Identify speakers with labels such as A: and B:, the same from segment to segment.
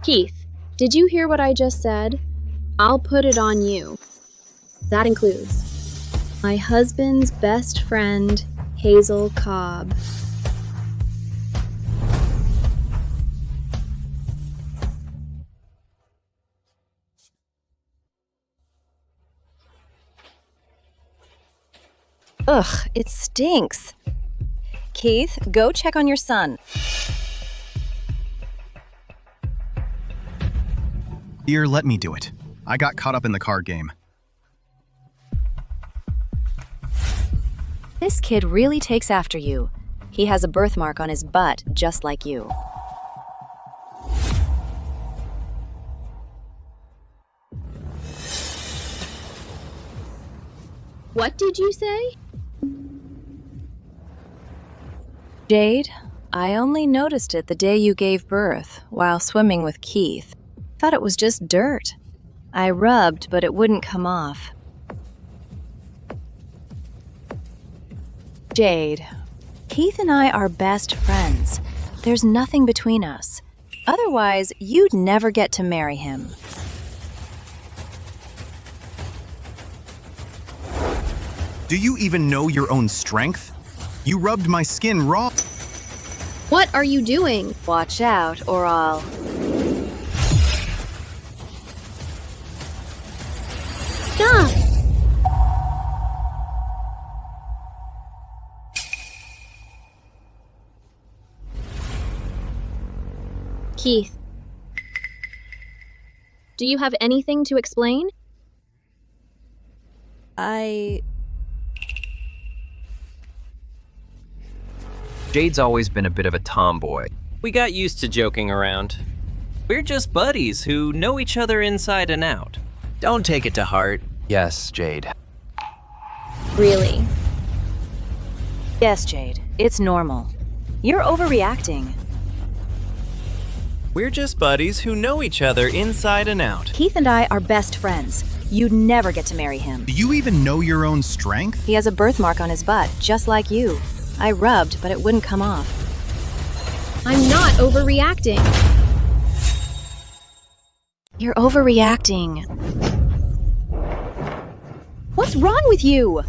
A: Keith, did you hear what I just said? I'll put it on you. That includes my husband's best friend, Hazel Cobb.
B: Ugh, it stinks. Keith, go check on your son.
C: Dear, let me do it. I got caught up in the card game.
B: This kid really takes after you. He has a birthmark on his butt, just like you.
A: What did you say?
B: Jade, I only noticed it the day you gave birth, while swimming with Keith. Thought it was just dirt. I rubbed, but it wouldn't come off. Jade, Keith and I are best friends. There's nothing between us. Otherwise, you'd never get to marry him.
C: Do you even know your own strength? You rubbed my skin raw.
A: What are you doing?
B: Watch out, or I'll...
A: Stop! Keith, do you have anything to explain?
D: Jade's always been a bit of a tomboy.
E: We got used to joking around. We're just buddies who know each other inside and out. Don't take it to heart.
D: Yes, Jade.
A: Really?
B: Yes, Jade, it's normal. You're overreacting.
E: We're just buddies who know each other inside and out.
B: Keith and I are best friends. You'd never get to marry him.
C: Do you even know your own strength?
B: He has a birthmark on his butt, just like you. I rubbed, but it wouldn't come off.
A: I'm not overreacting.
B: You're overreacting. What's wrong with you?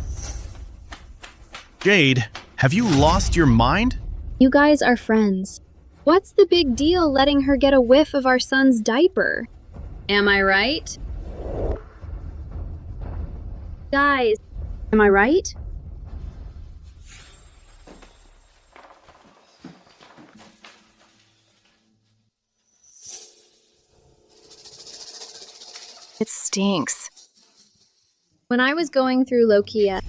C: Jade, have you lost your mind?
A: You guys are friends. What's the big deal letting her get a whiff of our son's diaper? Am I right? Guys, am I right?
B: It stinks.
A: When I was going through Lokia,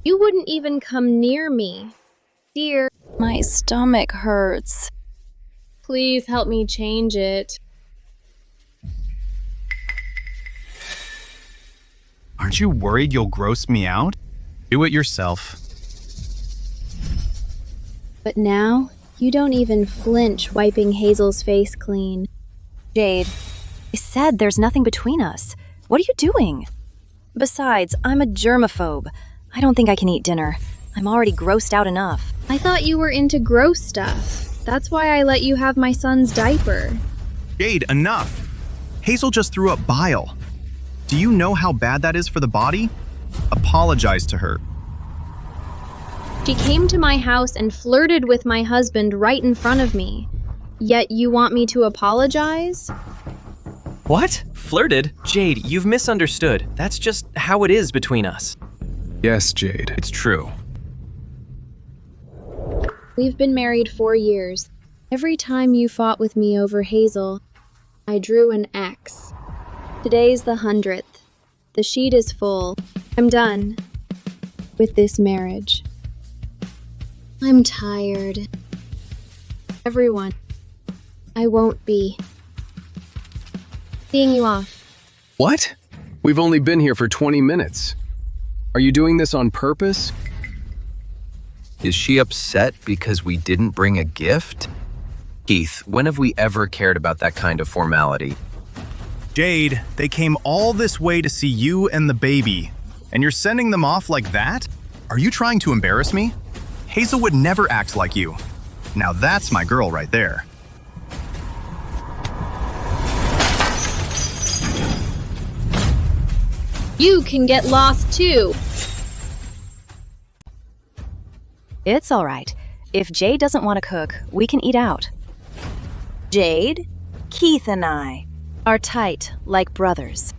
A: you wouldn't even come near me. Dear,
B: My stomach hurts.
A: please help me change it.
C: Aren't you worried you'll gross me out? Do it yourself.
A: But now, you don't even flinch wiping Hazel's face clean.
B: Jade, I said there's nothing between us. What are you doing? Besides, I'm a germaphobe. I don't think I can eat dinner. I'm already grossed out enough.
A: I thought you were into gross stuff. That's why I let you have my son's diaper.
C: Jade, enough! Hazel just threw up bile. Do you know how bad that is for the body? Apologize to her.
A: She came to my house and flirted with my husband right in front of me. Yet you want me to apologize?
E: What? Flirted? Jade, you've misunderstood. That's just how it is between us.
F: Yes, Jade, it's true.
A: We've been married 4 years. Every time you fought with me over Hazel, I drew an X. Today's the 100th. The sheet is full. I'm done with this marriage. I'm tired. Everyone, I won't be seeing you off.
F: What? We've only been here for 20 minutes. Are you doing this on purpose?
D: Is she upset because we didn't bring a gift? Keith, when have we ever cared about that kind of formality?
C: Jade, they came all this way to see you and the baby, and you're sending them off like that? Are you trying to embarrass me? Hazel would never act like you. Now that's my girl right there.
A: You can get lost too.
B: It's all right. If Jade doesn't want to cook, we can eat out. Jade, Keith and I are tight like brothers.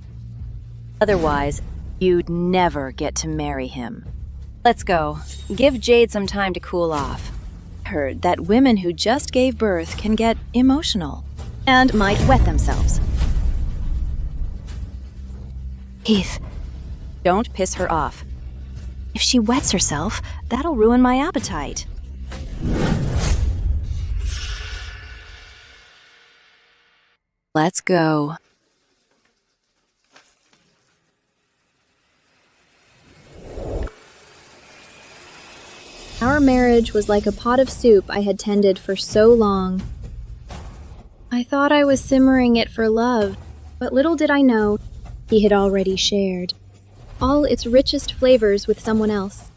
B: Otherwise, you'd never get to marry him. Let's go. Give Jade some time to cool off. Heard that women who just gave birth can get emotional and might wet themselves. Keith, don't piss her off. If she wets herself, that'll ruin my appetite. Let's go.
A: Our marriage was like a pot of soup I had tended for so long. I thought I was simmering it for love, but little did I know he had already shared all its richest flavors with someone else,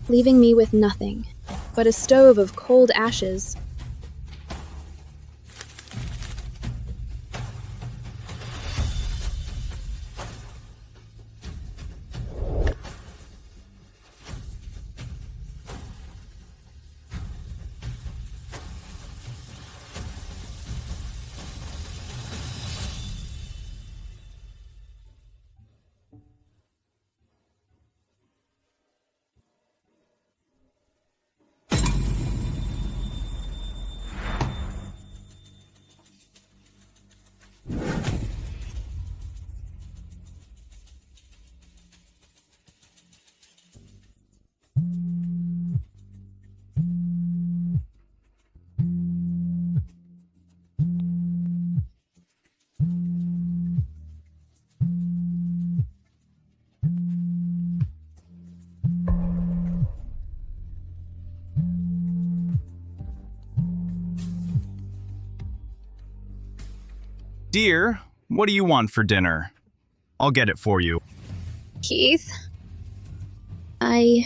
A: leaving me with nothing but a stove of cold ashes.
C: Dear, what do you want for dinner? I'll get it for you.
A: Keith, I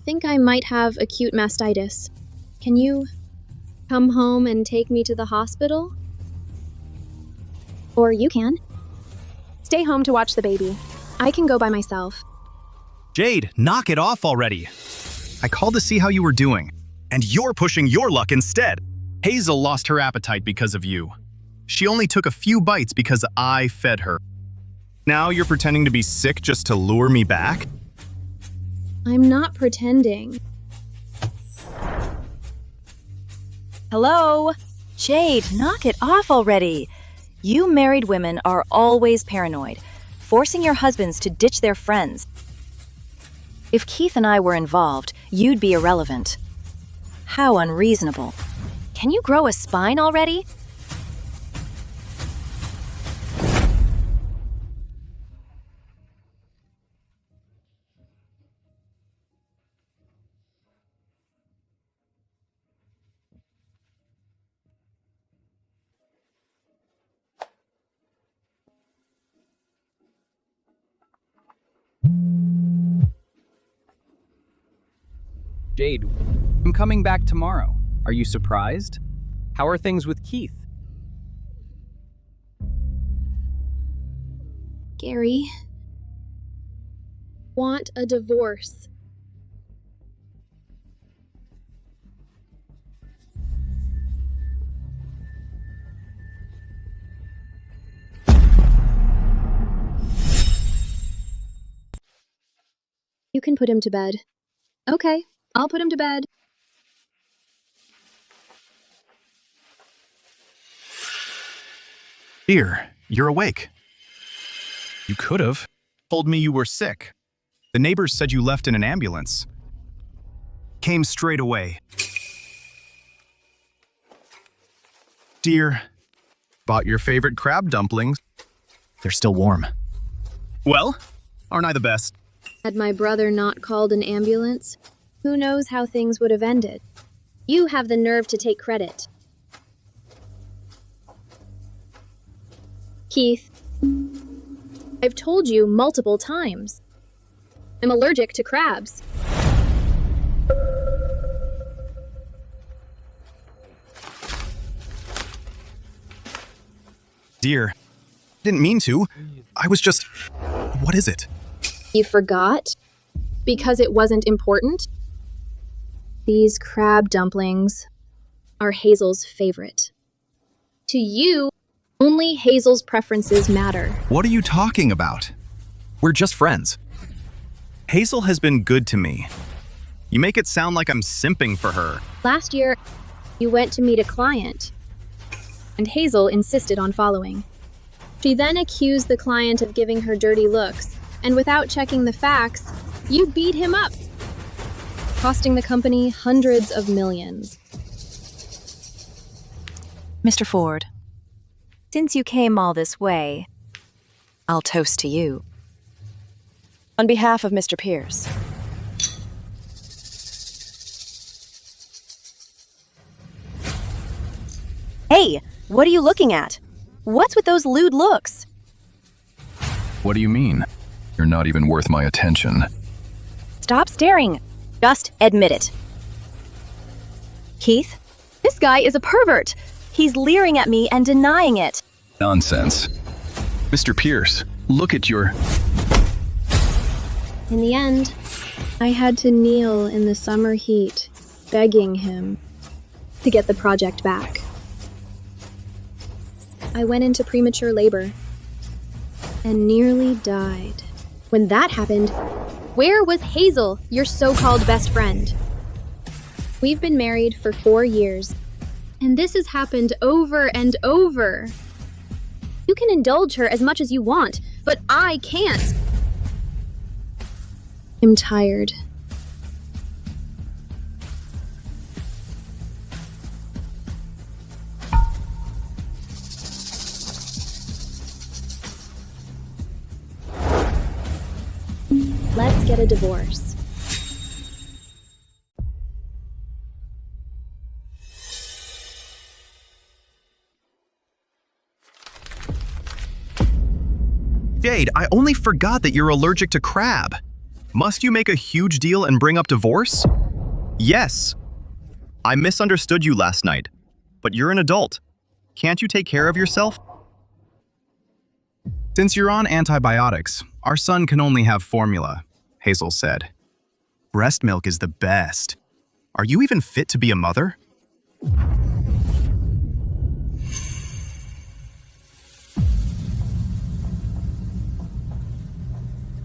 A: think I might have acute mastitis. Can you come home and take me to the hospital? Or you can. Stay home to watch the baby. I can go by myself.
C: Jade, knock it off already. I called to see how you were doing, and you're pushing your luck instead. Hazel lost her appetite because of you. She only took a few bites because I fed her. Now you're pretending to be sick just to lure me back?
A: I'm not pretending.
B: Hello? Jade, knock it off already. You married women are always paranoid, forcing your husbands to ditch their friends. If Keith and I were involved, you'd be irrelevant. How unreasonable. Can you grow a spine already?
G: Jade, I'm coming back tomorrow. Are you surprised? How are things with Keith?
A: Gary, want a divorce. You can put him to bed. Okay, I'll put him to bed.
C: Dear, you're awake. You could have told me you were sick. The neighbors said you left in an ambulance. Came straight away. Dear, bought your favorite crab dumplings. They're still warm. Well, aren't I the best?
A: Had my brother not called an ambulance, who knows how things would have ended. You have the nerve to take credit. Keith, I've told you multiple times. I'm allergic to crabs.
C: Dear, didn't mean to. I was just... What is it?
A: You forgot? Because it wasn't important? These crab dumplings are Hazel's favorite. To you, only Hazel's preferences matter.
C: What are you talking about? We're just friends. Hazel has been good to me. You make it sound like I'm simping for her.
A: Last year, you went to meet a client, and Hazel insisted on following. She then accused the client of giving her dirty looks, and without checking the facts, you beat him up, costing the company hundreds of millions.
B: Mr. Ford, since you came all this way, I'll toast to you. On behalf of Mr. Pierce. Hey, what are you looking at? What's with those lewd looks?
F: What do you mean? You're not even worth my attention.
B: Stop staring. Just admit it. Keith, this guy is a pervert. He's leering at me and denying it.
F: Nonsense. Mr. Pierce, look at your...
A: In the end, I had to kneel in the summer heat, begging him to get the project back. I went into premature labor and nearly died. When that happened, where was Hazel, your so-called best friend? We've been married for 4 years, and this has happened over and over. You can indulge her as much as you want, but I can't. I'm tired. Let's get a divorce.
C: Jade, I only forgot that you're allergic to crab. Must you make a huge deal and bring up divorce? Yes. I misunderstood you last night, but you're an adult. Can't you take care of yourself? Since you're on antibiotics, our son can only have formula, Hazel said. Breast milk is the best. Are you even fit to be a mother?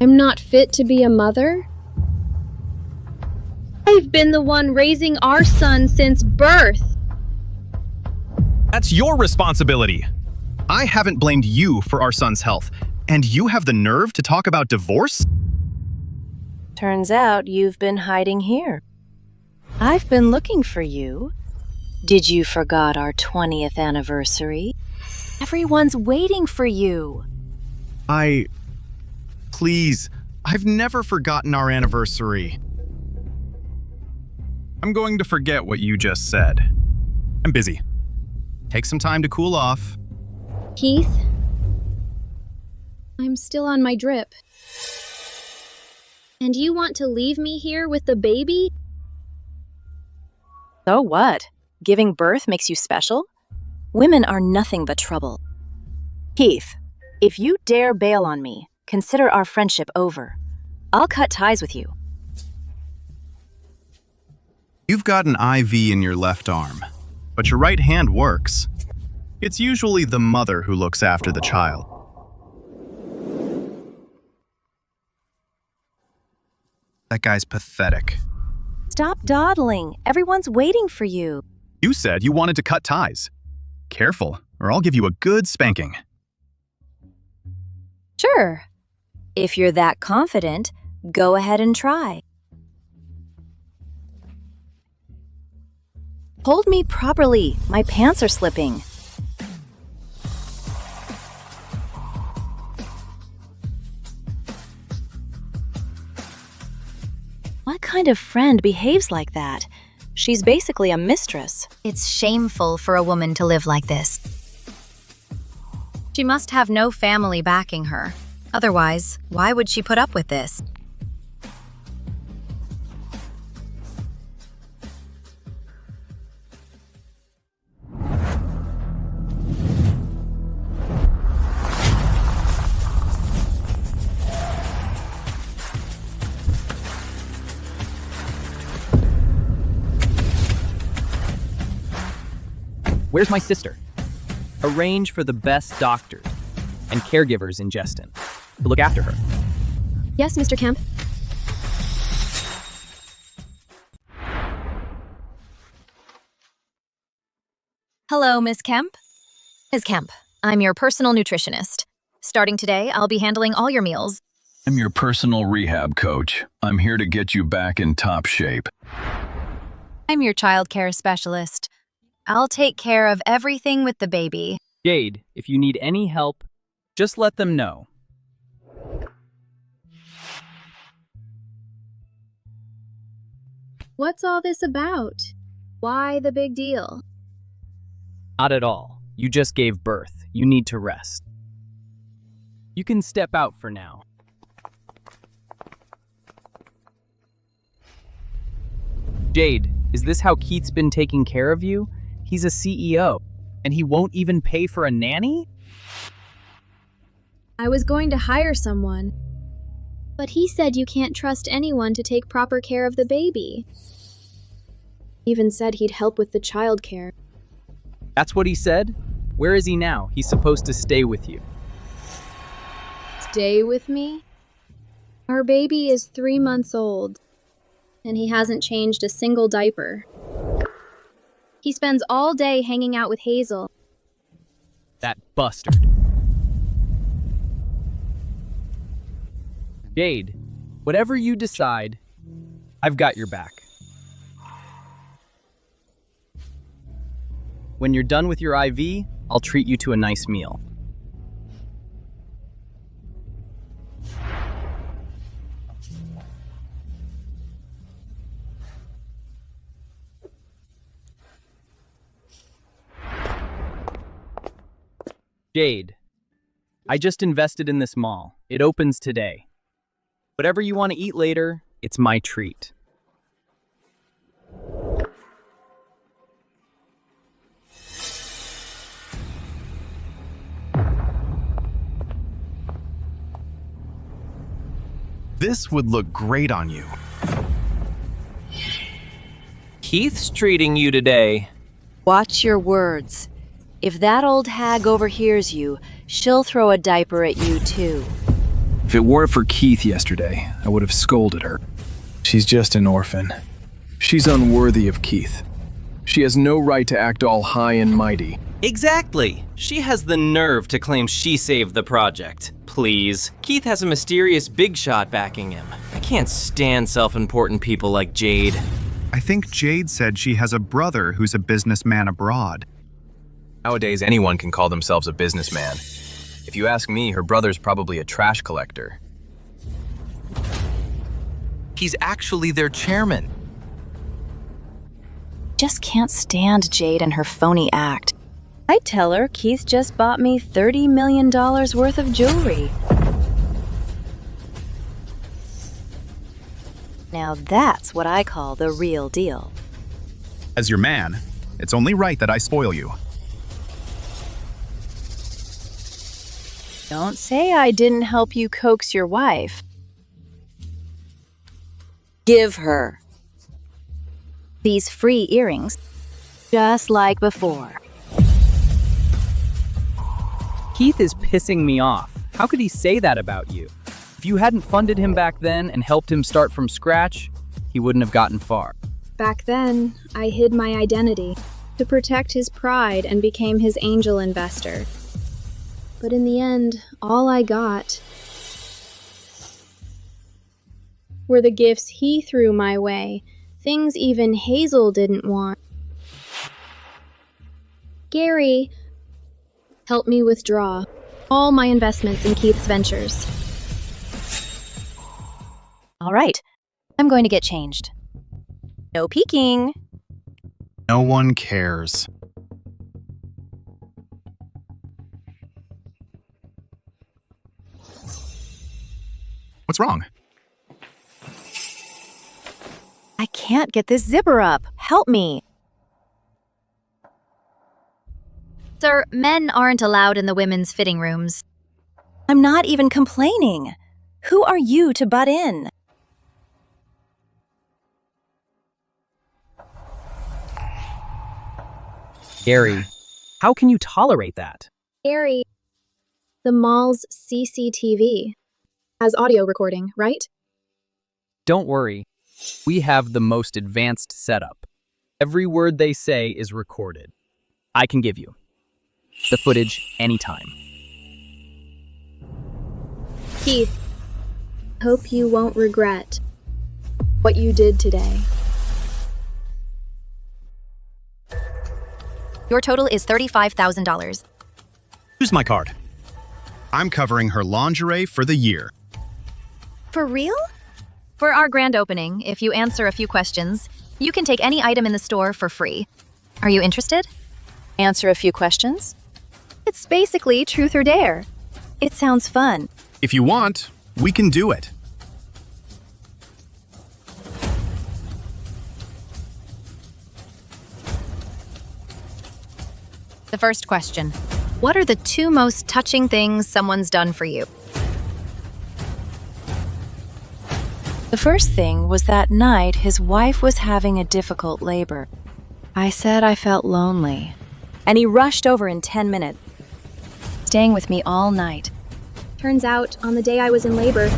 A: I'm not fit to be a mother? I've been the one raising our son since birth.
C: That's your responsibility. I haven't blamed you for our son's health, and you have the nerve to talk about divorce?
B: Turns out you've been hiding here. I've been looking for you. Did you forgot our 20th anniversary? Everyone's waiting for you.
C: Please, I've never forgotten our anniversary. I'm going to forget what you just said. I'm busy. Take some time to cool off.
A: Keith, I'm still on my drip. And you want to leave me here with the baby?
B: So what? Giving birth makes you special? Women are nothing but trouble. Keith, if you dare bail on me, consider our friendship over. I'll cut ties with you.
C: You've got an IV in your left arm, but your right hand works. It's usually the mother who looks after the child. That guy's pathetic.
B: Stop dawdling. Everyone's waiting for you.
C: You said you wanted to cut ties. Careful, or I'll give you a good spanking.
B: Sure. If you're that confident, go ahead and try. Hold me properly. My pants are slipping. What kind of friend behaves like that? She's basically a mistress.
H: It's shameful for a woman to live like this. She must have no family backing her. Otherwise, why would she put up with this?
G: Where's my sister? Arrange for the best doctors and caregivers in Jeston to look after her.
A: Yes, Mr. Kemp.
H: Hello, Ms. Kemp. Ms. Kemp, I'm your personal nutritionist. Starting today, I'll be handling all your meals.
I: I'm your personal rehab coach. I'm here to get you back in top shape.
H: I'm your childcare specialist. I'll take care of everything with the baby.
G: Jade, if you need any help, just let them know.
A: What's all this about? Why the big deal?
G: Not at all. You just gave birth. You need to rest. You can step out for now. Jade, is this how Keith's been taking care of you? He's a CEO, and he won't even pay for a nanny?
A: I was going to hire someone, but he said you can't trust anyone to take proper care of the baby. Even said he'd help with the childcare.
G: That's what he said? Where is he now? He's supposed to stay with you.
A: Stay with me? Our baby is 3 months old, and he hasn't changed a single diaper. He spends all day hanging out with Hazel.
G: That bastard. Jade, whatever you decide, I've got your back. When you're done with your IV, I'll treat you to a nice meal. Jade, I just invested in this mall. It opens today. Whatever you want to eat later, it's my treat.
C: This would look great on you.
E: Keith's treating you today.
B: Watch your words. If that old hag overhears you, she'll throw a diaper at you too.
F: If it weren't for Keith yesterday, I would have scolded her. She's just an orphan. She's unworthy of Keith. She has no right to act all high and mighty.
E: Exactly. She has the nerve to claim she saved the project. Please. Keith has a mysterious big shot backing him. I can't stand self-important people like Jade.
C: I think Jade said she has a brother who's a businessman abroad.
D: Nowadays, anyone can call themselves a businessman. If you ask me, her brother's probably a trash collector. He's actually their chairman.
B: Just can't stand Jade and her phony act. I tell her Keith just bought me $30 million worth of jewelry. Now that's what I call the real deal.
C: As your man, it's only right that I spoil you.
B: Don't say I didn't help you coax your wife. Give her these free earrings, just like before.
G: Keith is pissing me off. How could he say that about you? If you hadn't funded him back then and helped him start from scratch, he wouldn't have gotten far.
A: Back then, I hid my identity to protect his pride and became his angel investor. But in the end, all I got were the gifts he threw my way, things even Hazel didn't want. Gary helped me withdraw all my investments in Keith's ventures.
B: All right, I'm going to get changed. No peeking.
C: No one cares. What's wrong?
B: I can't get this zipper up. Help me.
H: Sir, men aren't allowed in the women's fitting rooms.
B: I'm not even complaining. Who are you to butt in?
G: Gary, How can you tolerate that?
A: Gary, the mall's CCTV has audio recording, right?
G: Don't worry. We have the most advanced setup. Every word they say is recorded. I can give you the footage anytime.
A: Keith, hope you won't regret what you did today.
H: Your total is $35,000.
C: Use my card. I'm covering her lingerie for the year.
H: For real? For our grand opening, if you answer a few questions, you can take any item in the store for free. Are you interested?
B: Answer a few questions?
H: It's basically truth or dare.
B: It sounds fun.
C: If you want, we can do it.
H: The first question. What are the 2 most touching things someone's done for you?
B: The first thing was that night his wife was having a difficult labor. I said I felt lonely, and he rushed over in 10 minutes, staying with me all night.
A: Turns out, on the day I was in labor,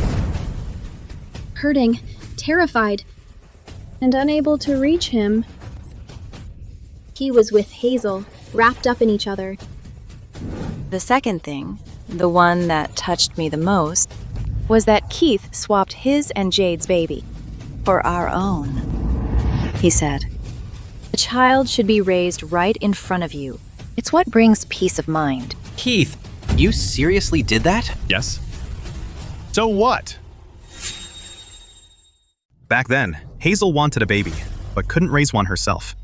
A: hurting, terrified, and unable to reach him, he was with Hazel, wrapped up in each other.
B: The second thing, the one that touched me the most, was that Keith swapped his and Jade's baby for our own. He said, "A child should be raised right in front of you. It's what brings peace of mind."
E: Keith, you seriously did that?
C: Yes. So what? Back then, Hazel wanted a baby, but couldn't raise one herself.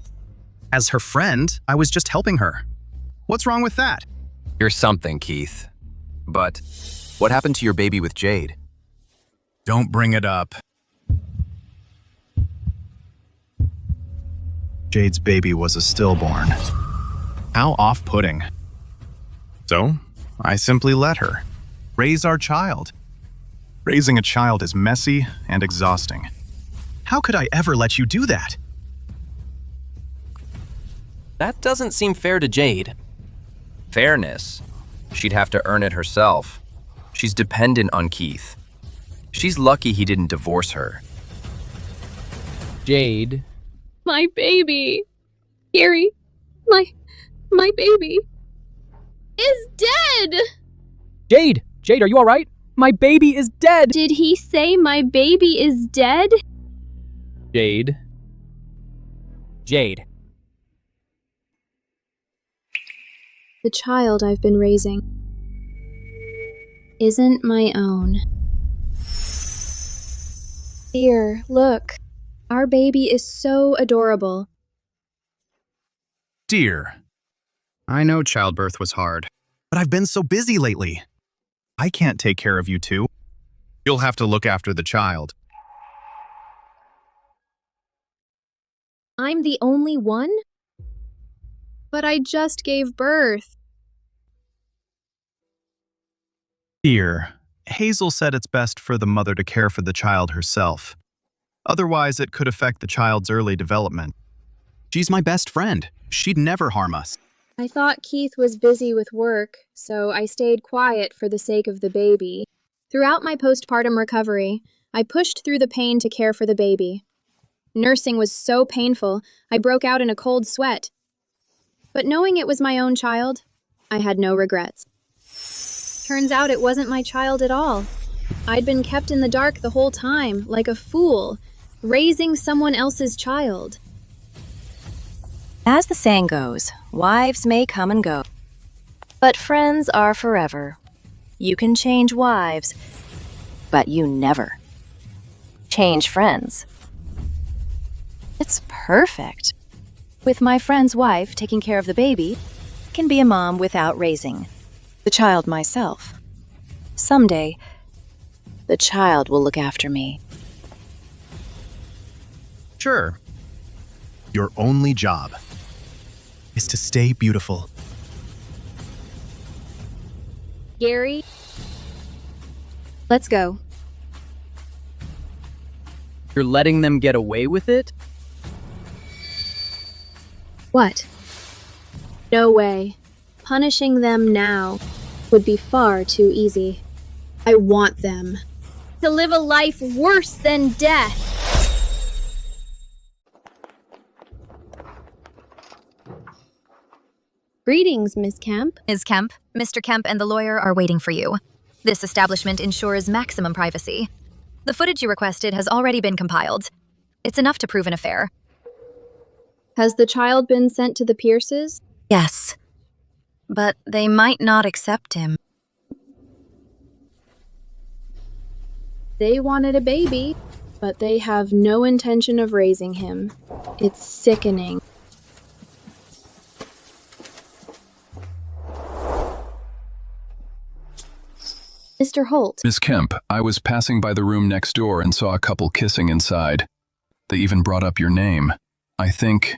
C: As her friend, I was just helping her. What's wrong with that?
D: You're something, Keith. But what happened to your baby with Jade?
C: Don't bring it up. Jade's baby was a stillborn. How off-putting. So, I simply let her raise our child. Raising a child is messy and exhausting. How could I ever let you do that?
E: That doesn't seem fair to Jade.
D: Fairness. She'd have to earn it herself. She's dependent on Keith. She's lucky he didn't divorce her.
G: Jade.
A: My baby. Gary, my baby is dead!
G: Jade! Jade, are you all right? My baby is dead!
A: Did he say my baby is dead?
G: Jade. Jade.
A: The child I've been raising isn't my own. Here, look. Our baby is so adorable.
C: Dear, I know childbirth was hard, but I've been so busy lately. I can't take care of you two. You'll have to look after the child.
A: I'm the only one? But I just gave birth.
C: Dear, Hazel said it's best for the mother to care for the child herself. Otherwise, it could affect the child's early development. She's my best friend. She'd never harm us.
A: I thought Keith was busy with work, so I stayed quiet for the sake of the baby. Throughout my postpartum recovery, I pushed through the pain to care for the baby. Nursing was so painful, I broke out in a cold sweat. But knowing it was my own child, I had no regrets. Turns out it wasn't my child at all. I'd been kept in the dark the whole time, like a fool, raising someone else's child.
B: As the saying goes, wives may come and go, but friends are forever. You can change wives, but you never change friends. It's perfect. With my friend's wife taking care of the baby, I can be a mom without raising the child myself. Someday, the child will look after me.
C: Sure. Your only job is to stay beautiful.
A: Gary, let's go.
G: You're letting them get away with it?
A: What? No way. Punishing them now would be far too easy. I want them to live a life worse than death. Greetings, Miss Kemp.
H: Ms. Kemp, Mr. Kemp and the lawyer are waiting for you. This establishment ensures maximum privacy. The footage you requested has already been compiled. It's enough to prove an affair.
A: Has the child been sent to the Pierces?
H: Yes, but they might not accept him.
A: They wanted a baby, but they have no intention of raising him. It's sickening. Mr. Holt.
I: Miss Kemp, I was passing by the room next door and saw a couple kissing inside. They even brought up your name. I think...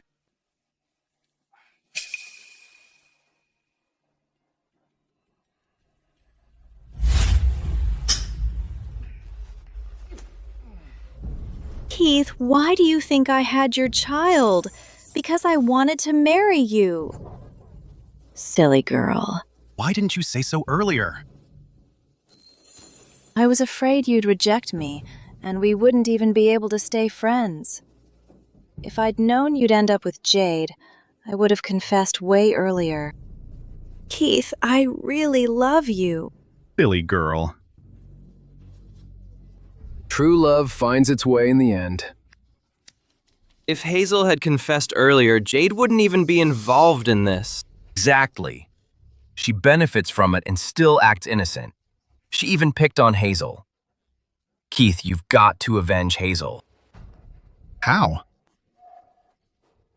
B: Keith, why do you think I had your child? Because I wanted to marry you. Silly girl.
C: Why didn't you say so earlier?
B: I was afraid you'd reject me, and we wouldn't even be able to stay friends. If I'd known you'd end up with Jade, I would have confessed way earlier. Keith, I really love you.
C: Silly girl.
F: True love finds its way in the end.
E: If Hazel had confessed earlier, Jade wouldn't even be involved in this.
D: Exactly. She benefits from it and still acts innocent. She even picked on Hazel. Keith, you've got to avenge Hazel.
C: How?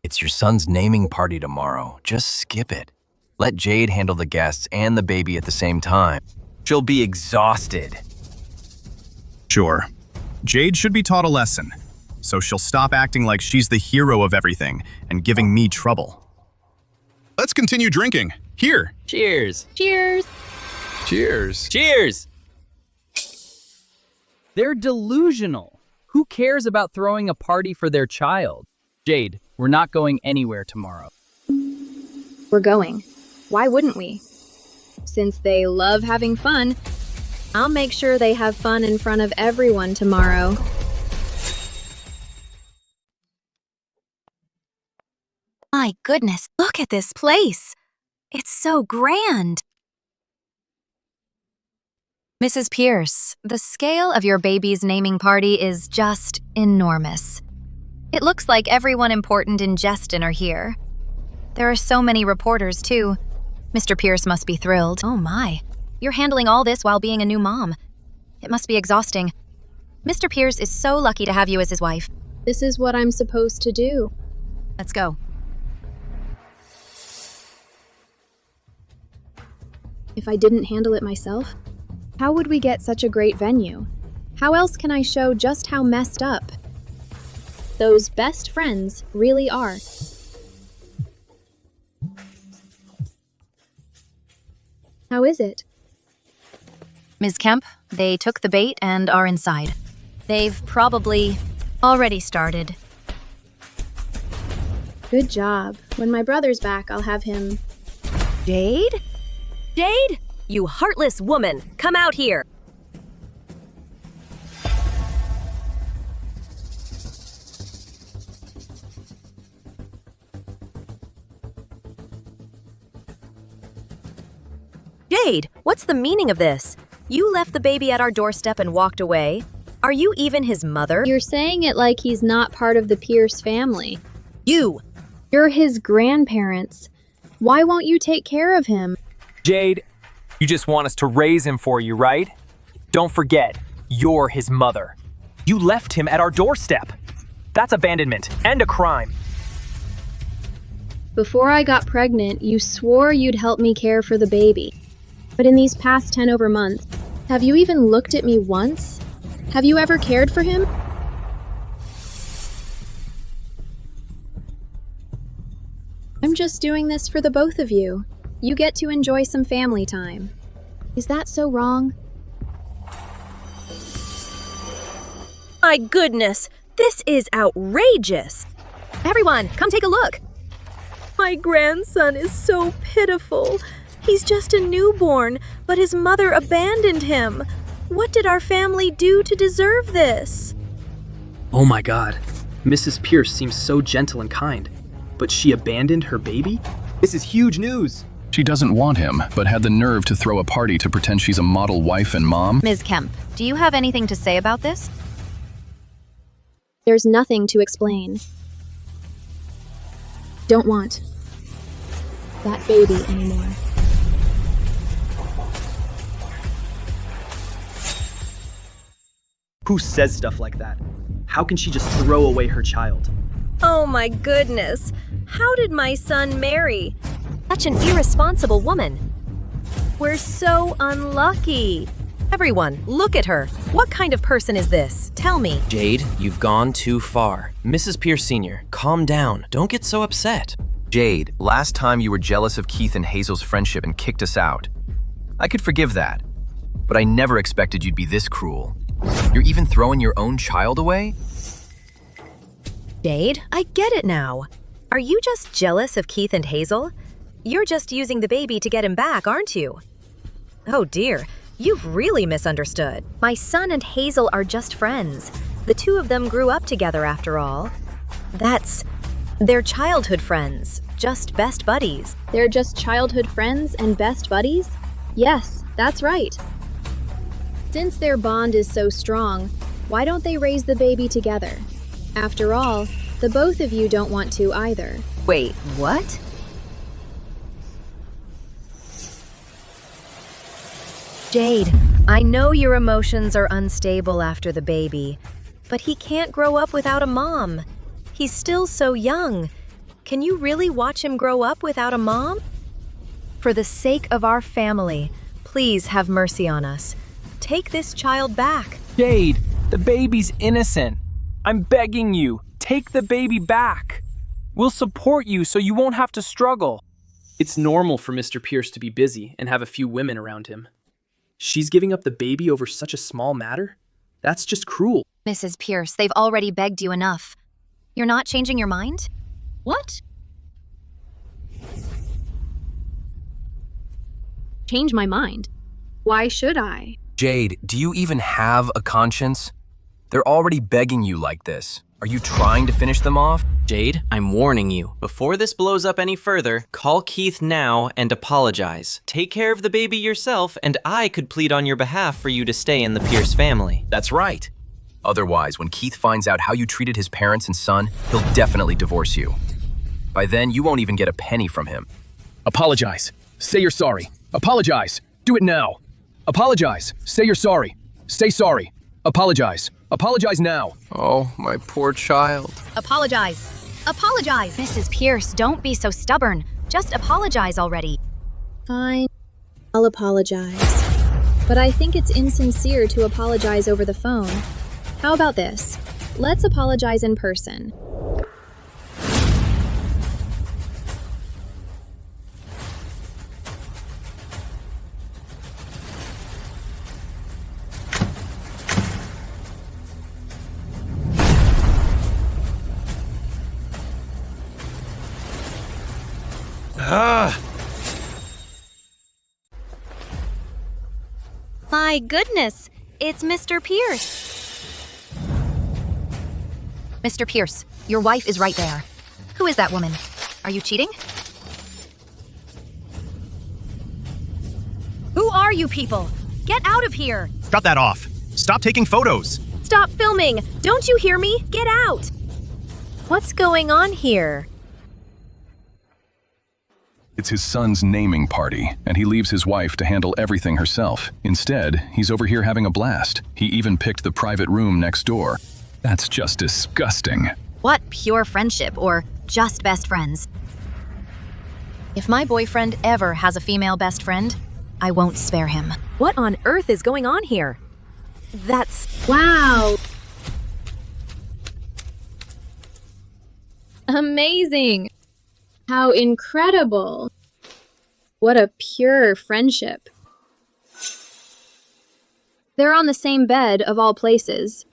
D: It's your son's naming party tomorrow. Just skip it. Let Jade handle the guests and the baby at the same time. She'll be exhausted.
C: Sure. Jade should be taught a lesson, so she'll stop acting like she's the hero of everything and giving me trouble. Let's continue drinking. Here.
E: Cheers.
A: Cheers.
F: Cheers.
E: Cheers!
G: They're delusional. Who cares about throwing a party for their child? Jade, we're not going anywhere tomorrow.
A: We're going. Why wouldn't we? Since they love having fun, I'll make sure they have fun in front of everyone tomorrow.
H: My goodness, look at this place. It's so grand. Mrs. Pierce, the scale of your baby's naming party is just enormous. It looks like everyone important in Jeston are here. There are so many reporters, too. Mr. Pierce must be thrilled. Oh my, you're handling all this while being a new mom. It must be exhausting. Mr. Pierce is so lucky to have you as his wife.
A: This is what I'm supposed to do.
H: Let's go.
A: If I didn't handle it myself, how would we get such a great venue? How else can I show just how messed up those best friends really are? How is it?
H: Ms. Kemp, they took the bait and are inside. They've probably already started.
A: Good job. When my brother's back, I'll have him...
B: Jade? Jade? You heartless woman, come out here. Jade, what's the meaning of this? You left the baby at our doorstep and walked away. Are you even his mother?
A: You're saying it like he's not part of the Pierce family.
B: You're
A: his grandparents. Why won't you take care of him?
J: Jade, you just want us to raise him for you, right? Don't forget, you're his mother. You left him at our doorstep. That's abandonment and a crime.
A: Before I got pregnant, you swore you'd help me care for the baby. But in these past 10 over months, have you even looked at me once? Have you ever cared for him? I'm just doing this for the both of you. You get to enjoy some family time. Is that so wrong?
B: My goodness, this is outrageous. Everyone, come take a look. My grandson is so pitiful.
K: He's just a newborn, but his mother abandoned him. What did our family do to deserve this?
L: Oh my god. Mrs. Pierce seems so gentle and kind, but she abandoned her baby?
M: This is huge news.
I: She doesn't want him, but had the nerve to throw a party to pretend she's a model wife and mom.
H: Ms. Kemp, do you have anything to say about this?
A: There's nothing to explain. Don't want that baby anymore.
L: Who says stuff like that? How can she just throw away her child?
K: Oh my goodness. How did my son marry?
B: Such an irresponsible woman.
K: We're so unlucky.
B: Everyone, look at her. What kind of person is this? Tell me.
E: Jade, you've gone too far. Mrs. Pierce Sr., calm down. Don't get so upset.
D: Jade, last time you were jealous of Keith and Hazel's friendship and kicked us out. I could forgive that, but I never expected you'd be this cruel. You're even throwing your own child away?
B: Jade, I get it now. Are you just jealous of Keith and Hazel? You're just using the baby to get him back, aren't you? Oh dear, you've really misunderstood. My son and Hazel are just friends. The two of them grew up together after all. They're childhood friends, just best buddies.
A: They're just childhood friends and best buddies? Yes, that's right. Since their bond is so strong, why don't they raise the baby together? After all, the both of you don't want to either.
B: Wait, what? Jade, I know your emotions are unstable after the baby, but he can't grow up without a mom. He's still so young. Can you really watch him grow up without a mom? For the sake of our family, please have mercy on us. Take this child back.
J: Jade, the baby's innocent. I'm begging you, take the baby back. We'll support you so you won't have to struggle.
L: It's normal for Mr. Pierce to be busy and have a few women around him. She's giving up the baby over such a small matter? That's just cruel.
H: Mrs. Pierce, they've already begged you enough. You're not changing your mind?
A: What? Change my mind? Why should I?
D: Jade, do you even have a conscience? They're already begging you like this. Are you trying to finish them off?
E: Jade, I'm warning you. Before this blows up any further, call Keith now and apologize. Take care of the baby yourself, and I could plead on your behalf for you to stay in the Pierce family.
D: That's right. Otherwise, when Keith finds out how you treated his parents and son, he'll definitely divorce you. By then, you won't even get a penny from him.
F: Apologize. Say you're sorry. Apologize. Do it now. Apologize. Say you're sorry. Say sorry. Apologize. Apologize now.
D: Oh, my poor child.
H: Apologize. Apologize. Mrs. Pierce, don't be so stubborn. Just apologize already.
A: Fine. I'll apologize. But I think it's insincere to apologize over the phone. How about this? Let's apologize in person.
H: My goodness, it's Mr. Pierce. Mr. Pierce, your wife is right there. Who is that woman? Are you cheating? Who are you people? Get out of here!
C: Shut that off. Stop taking photos.
K: Stop filming! Don't you hear me? Get out!
B: What's going on here?
I: It's his son's naming party, and he leaves his wife to handle everything herself. Instead, he's over here having a blast. He even picked the private room next door. That's just disgusting.
H: What pure friendship, or just best friends? If my boyfriend ever has a female best friend, I won't spare him.
B: What on earth is going on here?
A: Wow! Amazing! How incredible! What a pure friendship. They're on the same bed, of all places.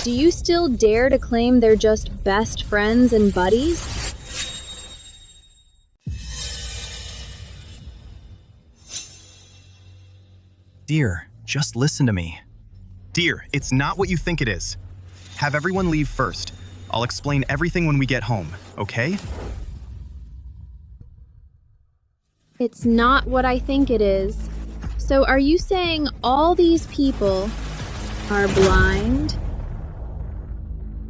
A: Do you still dare to claim they're just best friends and buddies?
C: Dear, just listen to me. Dear, it's not what you think it is. Have everyone leave first. I'll explain everything when we get home, okay?
A: It's not what I think it is. So are you saying all these people are blind?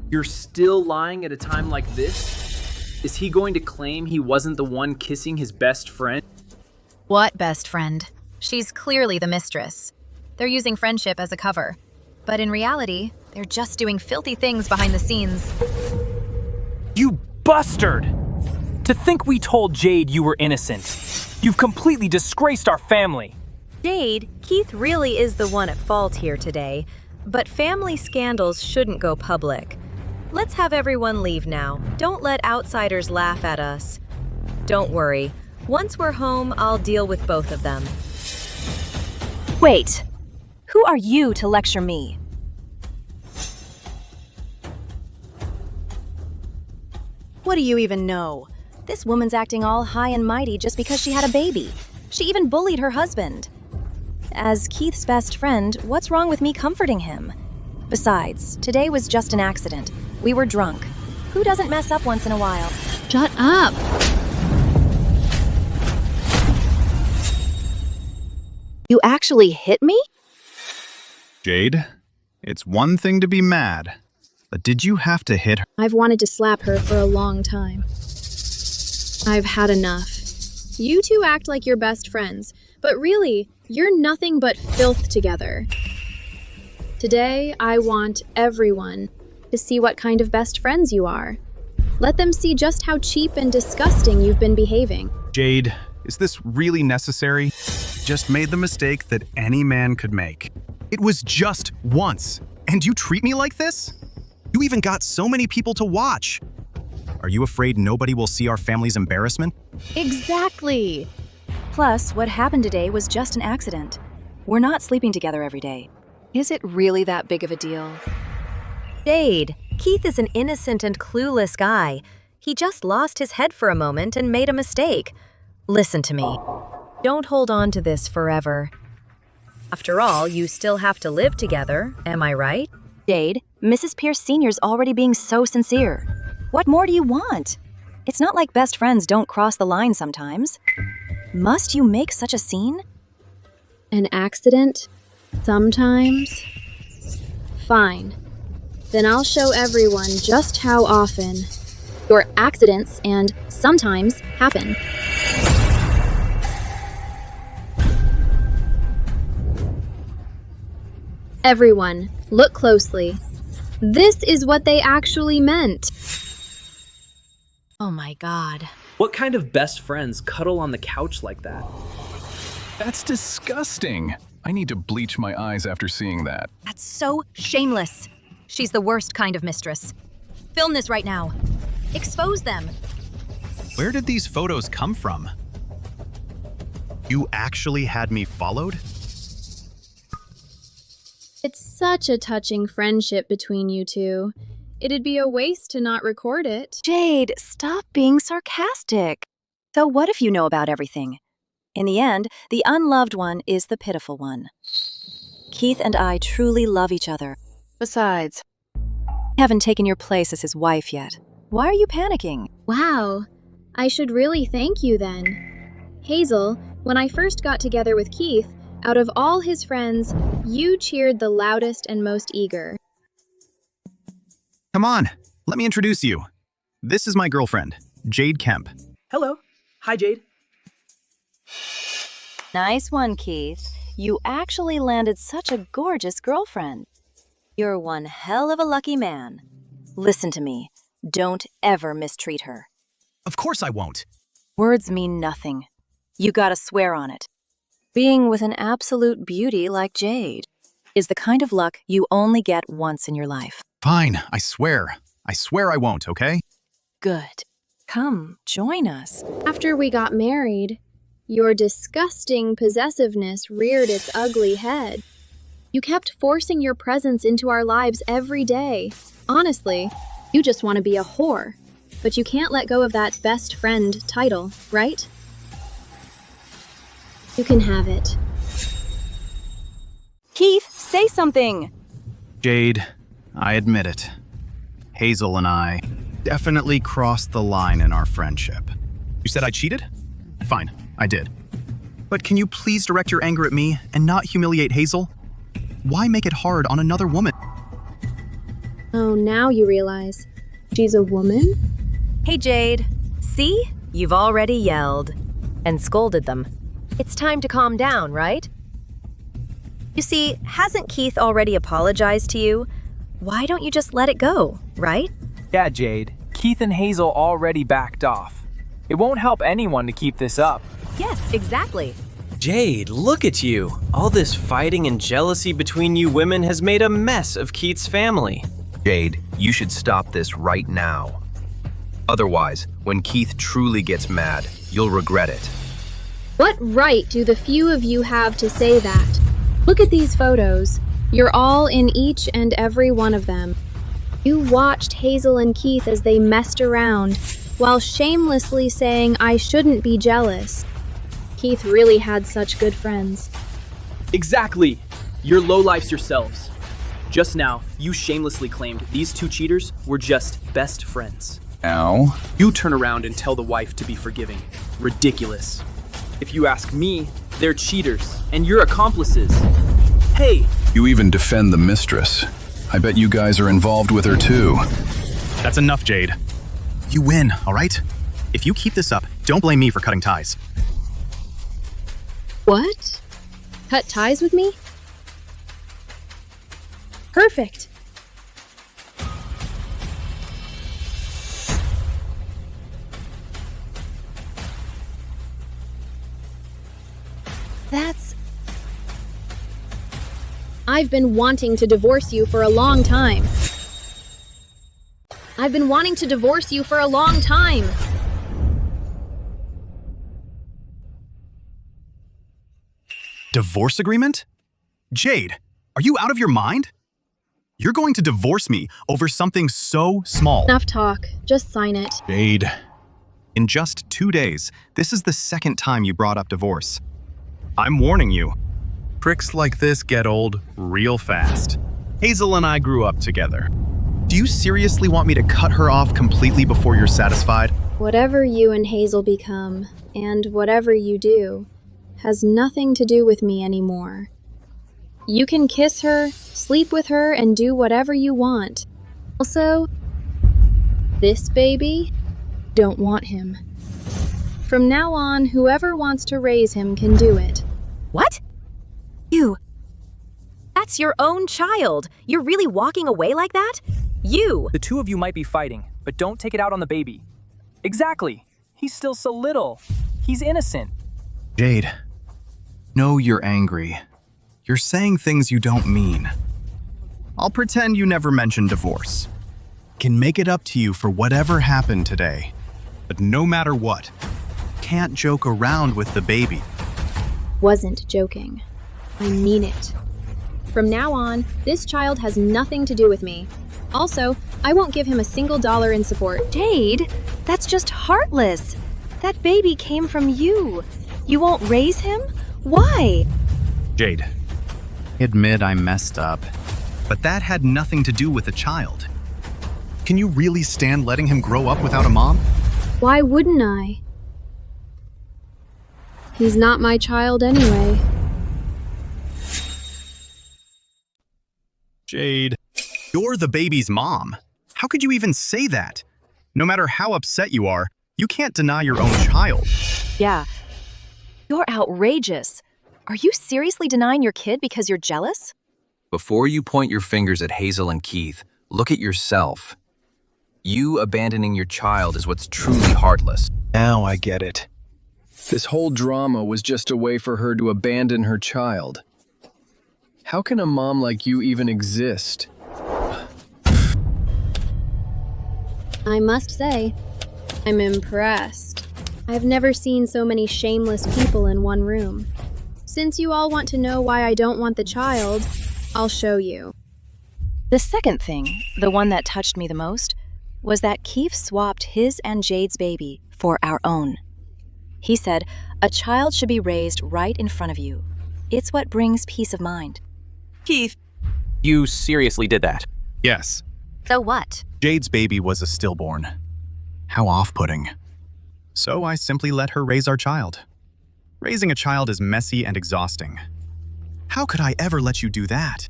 L: You're still lying at a time like this? Is he going to claim he wasn't the one kissing his best friend?
H: What best friend? She's clearly the mistress. They're using friendship as a cover. But in reality, they're just doing filthy things behind the scenes.
J: You bastard! To think we told Jade you were innocent. You've completely disgraced our family.
K: Jade, Keith really is the one at fault here today, but family scandals shouldn't go public. Let's have everyone leave now. Don't let outsiders laugh at us. Don't worry. Once we're home, I'll deal with both of them.
B: Wait, who are you to lecture me? What do you even know? This woman's acting all high and mighty just because she had a baby. She even bullied her husband. As Keith's best friend, what's wrong with me comforting him? Besides, today was just an accident. We were drunk. Who doesn't mess up once in a while?
A: Shut up!
B: You actually hit me?
C: Jade, it's one thing to be mad, but did you have to hit her?
A: I've wanted to slap her for a long time. I've had enough. You two act like you're best friends, but really, you're nothing but filth together. Today, I want everyone to see what kind of best friends you are. Let them see just how cheap and disgusting you've been behaving.
C: Jade, is this really necessary? Just made the mistake that any man could make. It was just once, and you treat me like this? You even got so many people to watch. Are you afraid nobody will see our family's embarrassment?
B: Exactly. Plus, what happened today was just an accident. We're not sleeping together every day. Is it really that big of a deal?
K: Jade, Keith is an innocent and clueless guy. He just lost his head for a moment and made a mistake. Listen to me. Don't hold on to this forever. After all, you still have to live together, am I right?
B: Jade, Mrs. Pierce Sr.'s already being so sincere. What more do you want? It's not like best friends don't cross the line sometimes. Must you make such a scene?
A: An accident? Sometimes? Fine. Then I'll show everyone just how often your accidents and sometimes happen. Everyone, look closely. This is what they actually meant.
H: Oh my god.
L: What kind of best friends cuddle on the couch like that?
I: That's disgusting. I need to bleach my eyes after seeing that.
H: That's so shameless. She's the worst kind of mistress. Film this right now. Expose them.
C: Where did these photos come from? You actually had me followed?
A: It's such a touching friendship between you two. It'd be a waste to not record it.
B: Jade, stop being sarcastic. So what if you know about everything? In the end, the unloved one is the pitiful one. Keith and I truly love each other. Besides, I haven't taken your place as his wife yet. Why are you panicking?
A: Wow, I should really thank you then. Hazel, when I first got together with Keith, out of all his friends, you cheered the loudest and most eager.
C: Come on, let me introduce you. This is my girlfriend, Jade Kemp.
L: Hello. Hi, Jade.
B: Nice one, Keith. You actually landed such a gorgeous girlfriend. You're one hell of a lucky man. Listen to me. Don't ever mistreat her.
C: Of course I won't.
B: Words mean nothing. You gotta swear on it. Being with an absolute beauty like Jade is the kind of luck you only get once in your life.
C: Fine, I swear. I swear I won't, okay?
B: Good. Come, join us.
A: After we got married, your disgusting possessiveness reared its ugly head. You kept forcing your presence into our lives every day. Honestly, you just want to be a whore. But you can't let go of that best friend title, right? You can have it.
B: Keith, say something!
C: Jade, I admit it. Hazel and I definitely crossed the line in our friendship. You said I cheated? Fine, I did. But can you please direct your anger at me and not humiliate Hazel? Why make it hard on another woman?
A: Oh, now you realize. She's a woman?
K: Hey, Jade. See? You've already yelled and scolded them. It's time to calm down, right? You see, hasn't Keith already apologized to you? Why don't you just let it go, right?
J: Yeah, Jade. Keith and Hazel already backed off. It won't help anyone to keep this up.
K: Yes, exactly.
E: Jade, look at you. All this fighting and jealousy between you women has made a mess of Keith's family.
D: Jade, you should stop this right now. Otherwise, when Keith truly gets mad, you'll regret it.
A: What right do the few of you have to say that? Look at these photos. You're all in each and every one of them. You watched Hazel and Keith as they messed around, while shamelessly saying I shouldn't be jealous. Keith really had such good friends.
L: Exactly! You're lowlifes yourselves. Just now, you shamelessly claimed these two cheaters were just best friends.
I: Ow.
L: You turn around and tell the wife to be forgiving. Ridiculous. If you ask me, they're cheaters, and you're accomplices. Hey!
I: You even defend the mistress. I bet you guys are involved with her too.
C: That's enough, Jade. You win, all right? If you keep this up, don't blame me for cutting ties.
A: What? Cut ties with me? Perfect. I've been wanting to divorce you for a long time. I've been wanting to divorce you for a long time.
C: Divorce agreement? Jade, are you out of your mind? You're going to divorce me over something so small.
A: Enough talk. Just sign it.
C: Jade. In just 2 days, this is the second time you brought up divorce. I'm warning you. Pricks like this get old real fast. Hazel and I grew up together. Do you seriously want me to cut her off completely before you're satisfied?
A: Whatever you and Hazel become, and whatever you do, has nothing to do with me anymore. You can kiss her, sleep with her, and do whatever you want. Also, this baby, don't want him. From now on, whoever wants to raise him can do it.
K: What? You. That's your own child. You're really walking away like that? You.
J: The two of you might be fighting, but don't take it out on the baby. Exactly. He's still so little. He's innocent.
C: Jade, know you're angry. You're saying things you don't mean. I'll pretend you never mentioned divorce. Can make it up to you for whatever happened today. But no matter what, can't joke around with the baby.
A: Wasn't joking. I mean it. From now on, this child has nothing to do with me. Also, I won't give him a single dollar in support.
B: Jade, that's just heartless. That baby came from you. You won't raise him? Why?
C: Jade, admit I messed up, but that had nothing to do with the child. Can you really stand letting him grow up without a mom?
A: Why wouldn't I? He's not my child anyway.
C: Jade, you're the baby's mom. How could you even say that? No matter how upset you are, you can't deny your own child.
B: Yeah. You're outrageous. Are you seriously denying your kid because you're jealous?
D: Before you point your fingers at Hazel and Keith, look at yourself. You abandoning your child is what's truly heartless.
F: Now I get it. This whole drama was just a way for her to abandon her child. How can a mom like you even exist?
A: I must say, I'm impressed. I've never seen so many shameless people in one room. Since you all want to know why I don't want the child, I'll show you.
B: The second thing, the one that touched me the most, was that Keith swapped his and Jade's baby for our own. He said, a child should be raised right in front of you. It's what brings peace of mind.
J: Keith, you seriously did that?
C: Yes.
K: So what?
C: Jade's baby was a stillborn. How off-putting. So I simply let her raise our child. Raising a child is messy and exhausting. How could I ever let you do that?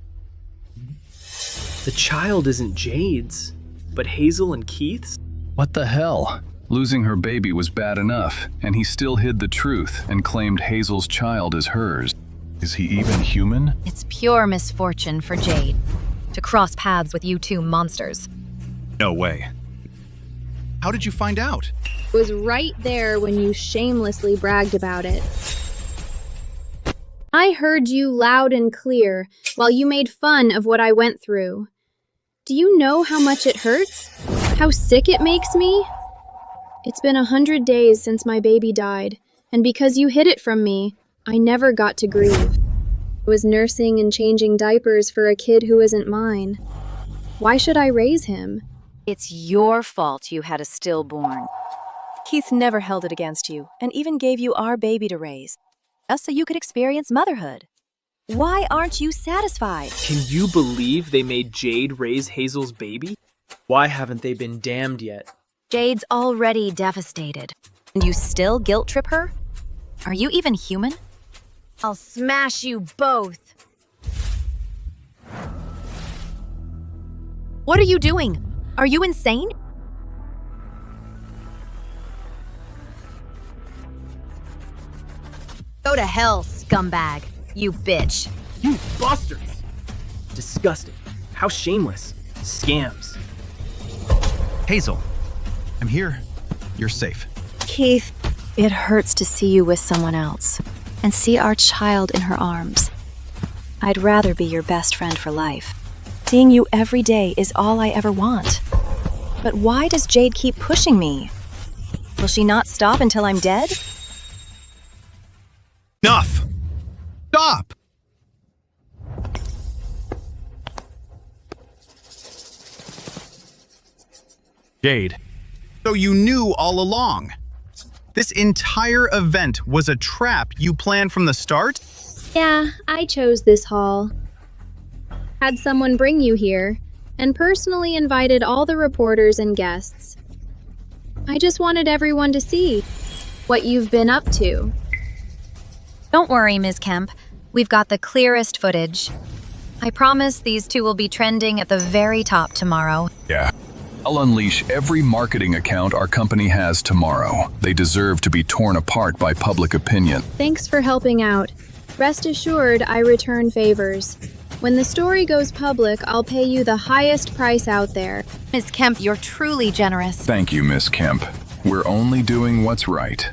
L: The child isn't Jade's, but Hazel and Keith's?
I: What the hell? Losing her baby was bad enough, and he still hid the truth and claimed Hazel's child as hers. Is he even human?
H: It's pure misfortune for Jade to cross paths with you two monsters.
C: No way. How did you find out?
A: It was right there when you shamelessly bragged about it. I heard you loud and clear while you made fun of what I went through. Do you know how much it hurts? How sick it makes me? It's been 100 days since my baby died, and because you hid it from me, I never got to grieve. I was nursing and changing diapers for a kid who isn't mine. Why should I raise him?
B: It's your fault you had a stillborn. Keith never held it against you, and even gave you our baby to raise, just so you could experience motherhood. Why aren't you satisfied?
L: Can you believe they made Jade raise Hazel's baby? Why haven't they been damned yet?
H: Jade's already devastated.
B: And you still guilt trip her? Are you even human?
K: I'll smash you both.
H: What are you doing? Are you insane?
K: Go to hell, scumbag. You bitch.
L: You bastards! Disgusting. How shameless. Scams.
C: Hazel, I'm here. You're safe.
B: Keith, it hurts to see you with someone else and see our child in her arms. I'd rather be your best friend for life. Seeing you every day is all I ever want. But why does Jade keep pushing me? Will she not stop until I'm dead?
C: Enough! Stop! Jade, so you knew all along. This entire event was a trap you planned from the start?
A: Yeah, I chose this hall. Had someone bring you here, and personally invited all the reporters and guests. I just wanted everyone to see what you've been up to.
H: Don't worry, Ms. Kemp. We've got the clearest footage. I promise these two will be trending at the very top tomorrow.
I: Yeah. I'll unleash every marketing account our company has tomorrow. They deserve to be torn apart by public opinion.
A: Thanks for helping out. Rest assured, I return favors. When the story goes public, I'll pay you the highest price out there.
H: Ms. Kemp, you're truly generous.
I: Thank you, Miss Kemp. We're only doing what's right.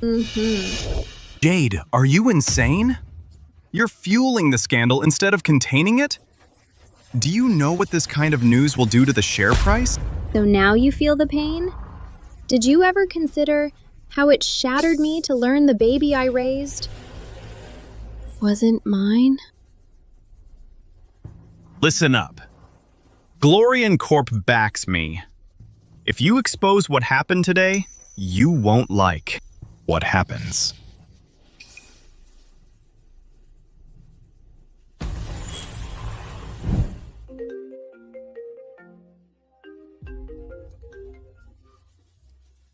C: Jade, are you insane? You're fueling the scandal instead of containing it? Do you know what this kind of news will do to the share price?
A: So now you feel the pain? Did you ever consider how it shattered me to learn the baby I raised wasn't mine?
C: Listen up. Glorian Corp backs me. If you expose what happened today, you won't like what happens.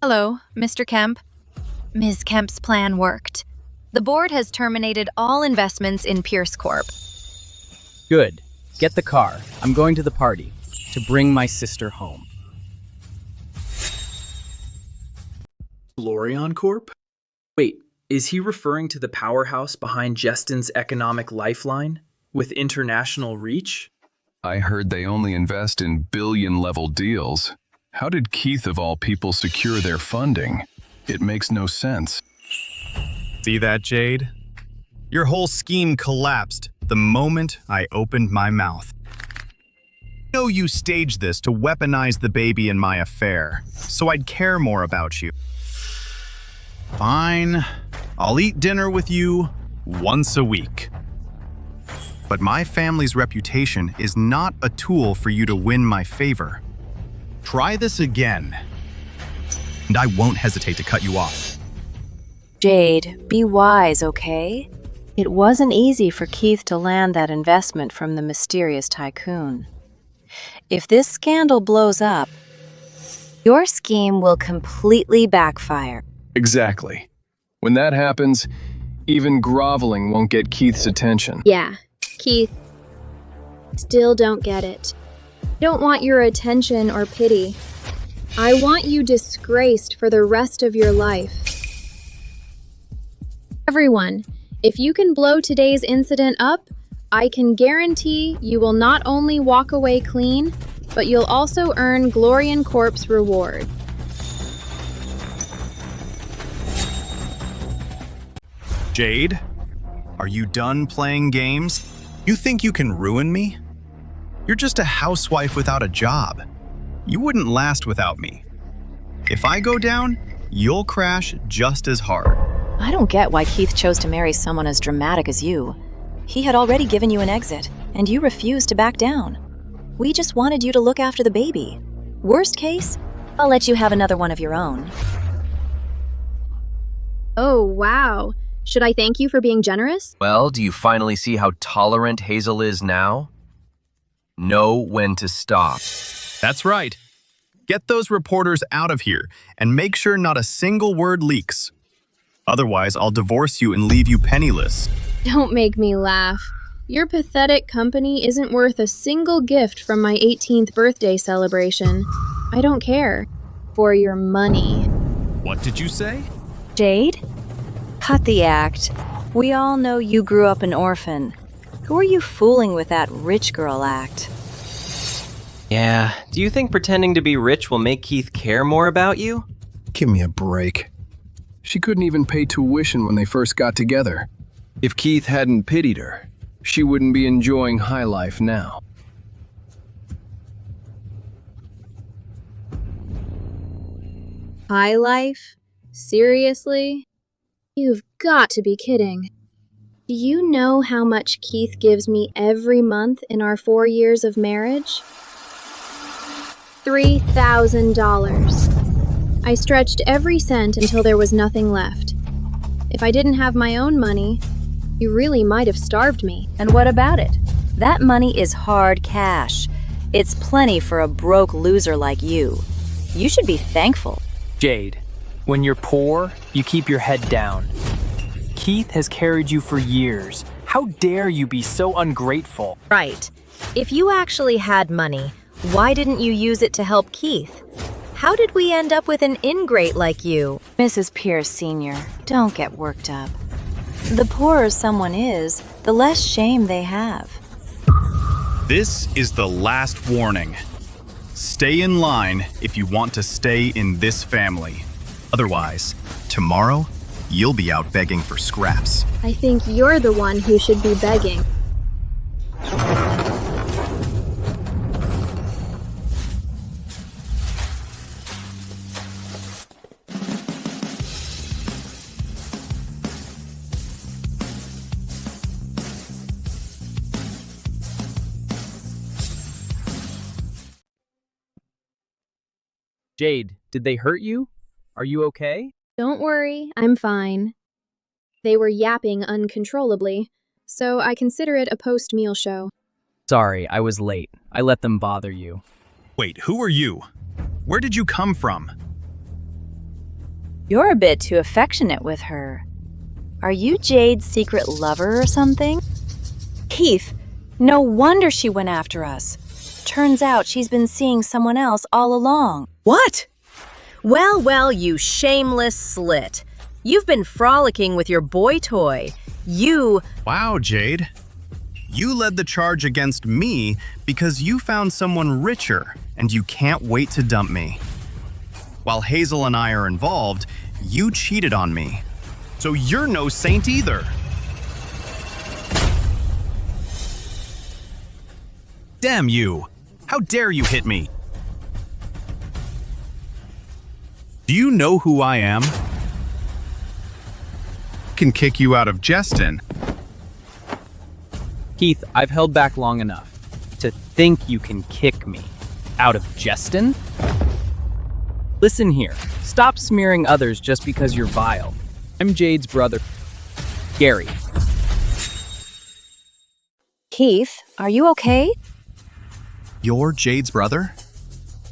H: Hello, Mr. Kemp. Ms. Kemp's plan worked. The board has terminated all investments in Pierce Corp.
G: Good. Get the car. I'm going to the party to bring my sister home.
L: Glorion Corp? Wait, is he referring to the powerhouse behind Justin's economic lifeline with international reach?
I: I heard they only invest in billion-level deals. How did Keith of all people secure their funding? It makes no sense.
C: See that, Jade? Your whole scheme collapsed the moment I opened my mouth. I know you staged this to weaponize the baby in my affair, so I'd care more about you. Fine, I'll eat dinner with you once a week. But my family's reputation is not a tool for you to win my favor. Try this again, and I won't hesitate to cut you off.
B: Jade, be wise, okay? It wasn't easy for Keith to land that investment from the mysterious tycoon. If this scandal blows up, your scheme will completely backfire.
F: Exactly. When that happens, even groveling won't get Keith's attention.
A: Yeah, Keith, still don't get it. Don't want your attention or pity. I want you disgraced for the rest of your life. Everyone, if you can blow today's incident up, I can guarantee you will not only walk away clean, but you'll also earn Glorian Corp's reward.
C: Jade, are you done playing games? You think you can ruin me? You're just a housewife without a job. You wouldn't last without me. If I go down, you'll crash just as hard.
B: I don't get why Keith chose to marry someone as dramatic as you. He had already given you an exit, and you refused to back down. We just wanted you to look after the baby. Worst case, I'll let you have another one of your own.
A: Oh, wow. Should I thank you for being generous?
D: Well, do you finally see how tolerant Hazel is now? Know when to stop.
C: That's right. Get those reporters out of here and make sure not a single word leaks. Otherwise, I'll divorce you and leave you penniless.
A: Don't make me laugh. Your pathetic company isn't worth a single gift from my 18th birthday celebration. I don't care. For your money.
C: What did you say?
B: Jade? Cut the act. We all know you grew up an orphan. Who are you fooling with that rich girl act?
E: Yeah, do you think pretending to be rich will make Keith care more about you?
F: Give me a break. She couldn't even pay tuition when they first got together. If Keith hadn't pitied her, she wouldn't be enjoying high life now.
A: High life? Seriously? You've got to be kidding. Do you know how much Keith gives me every month in our 4 years of marriage? $3,000. I stretched every cent until there was nothing left. If I didn't have my own money, you really might have starved me.
B: And what about it? That money is hard cash. It's plenty for a broke loser like you. You should be thankful.
J: Jade, when you're poor, you keep your head down. Keith has carried you for years. How dare you be so ungrateful?
K: Right. If you actually had money, why didn't you use it to help Keith? How did we end up with an ingrate like you?
B: Mrs. Pierce Sr., don't get worked up. The poorer someone is, the less shame they have.
C: This is the last warning. Stay in line if you want to stay in this family. Otherwise, tomorrow, you'll be out begging for scraps.
A: I think you're the one who should be begging.
G: Jade, did they hurt you? Are you okay?
A: Don't worry, I'm fine. They were yapping uncontrollably, so I consider it a post-meal show.
G: Sorry, I was late. I let them bother you.
C: Wait, who are you? Where did you come from?
B: You're a bit too affectionate with her. Are you Jade's secret lover or something? Keith, no wonder she went after us. Turns out she's been seeing someone else all along.
K: What? Well, you shameless slit. You've been frolicking with your boy toy.
C: Wow, Jade. You led the charge against me because you found someone richer and you can't wait to dump me. While Hazel and I are involved, you cheated on me. So you're no saint either. Damn you! How dare you hit me? Do you know who I am? I can kick you out of Jestin.
G: Keith, I've held back long enough to think you can kick me out of Jestin. Listen here, stop smearing others just because you're vile. I'm Jade's brother, Gary.
B: Keith, are you okay?
C: You're Jade's brother?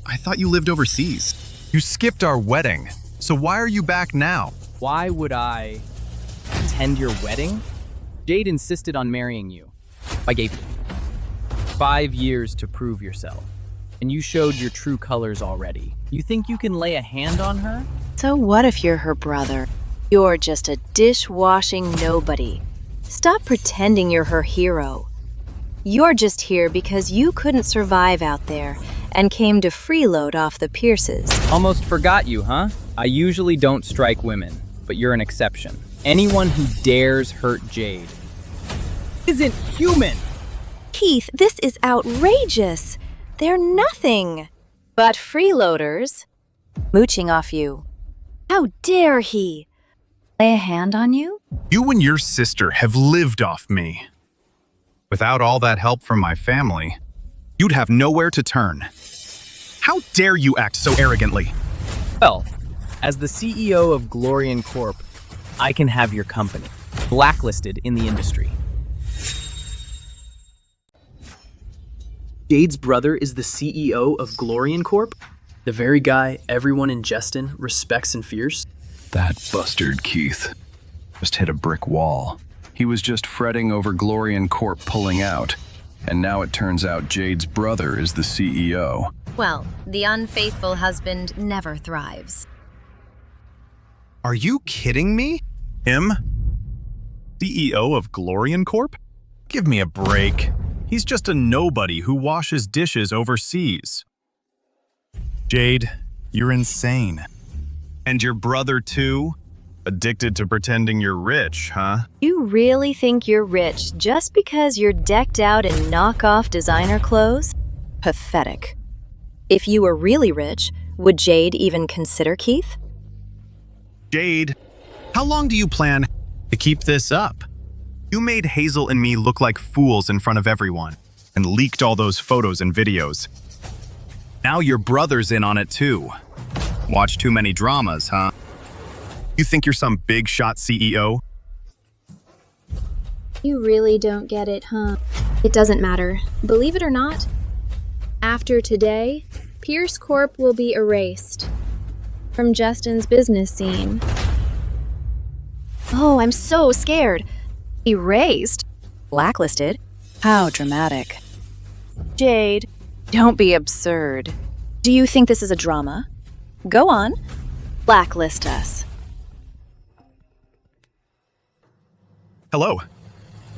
C: I thought you lived overseas. You skipped our wedding, so why are you back now?
G: Why would I attend your wedding? Jade insisted on marrying you. I gave you 5 years to prove yourself, and you showed your true colors already. You think you can lay a hand on her?
B: So what if you're her brother? You're just a dishwashing nobody. Stop pretending you're her hero. You're just here because you couldn't survive out there and came to freeload off the Pierces.
G: Almost forgot you, huh? I usually don't strike women, but you're an exception. Anyone who dares hurt Jade isn't human!
B: Keith, this is outrageous. They're nothing but freeloaders mooching off you. How dare he? Lay a hand on you?
C: You and your sister have lived off me. Without all that help from my family, you'd have nowhere to turn. How dare you act so arrogantly?
G: Well, as the CEO of Glorian Corp, I can have your company blacklisted in the industry.
L: Jade's brother is the CEO of Glorian Corp? The very guy everyone in Jestin respects and fears?
I: That bastard Keith just hit a brick wall. He was just fretting over Glorian Corp pulling out, and now it turns out Jade's brother is the CEO.
K: Well, the unfaithful husband never thrives.
C: Are you kidding me? Him? CEO of Glorian Corp? Give me a break. He's just a nobody who washes dishes overseas. Jade, you're insane. And your brother too? Addicted to pretending you're rich, huh?
B: You really think you're rich just because you're decked out in knockoff designer clothes? Pathetic. If you were really rich, would Jade even consider Keith?
C: Jade, how long do you plan to keep this up? You made Hazel and me look like fools in front of everyone and leaked all those photos and videos. Now your brother's in on it too. Watch too many dramas, huh? You think you're some big shot CEO?
A: You really don't get it, huh? It doesn't matter. Believe it or not, after today, Pierce Corp will be erased from Justin's business scene.
B: Oh, I'm so scared. Erased? Blacklisted? How dramatic. Jade, don't be absurd. Do you think this is a drama? Go on. Blacklist us.
C: Hello.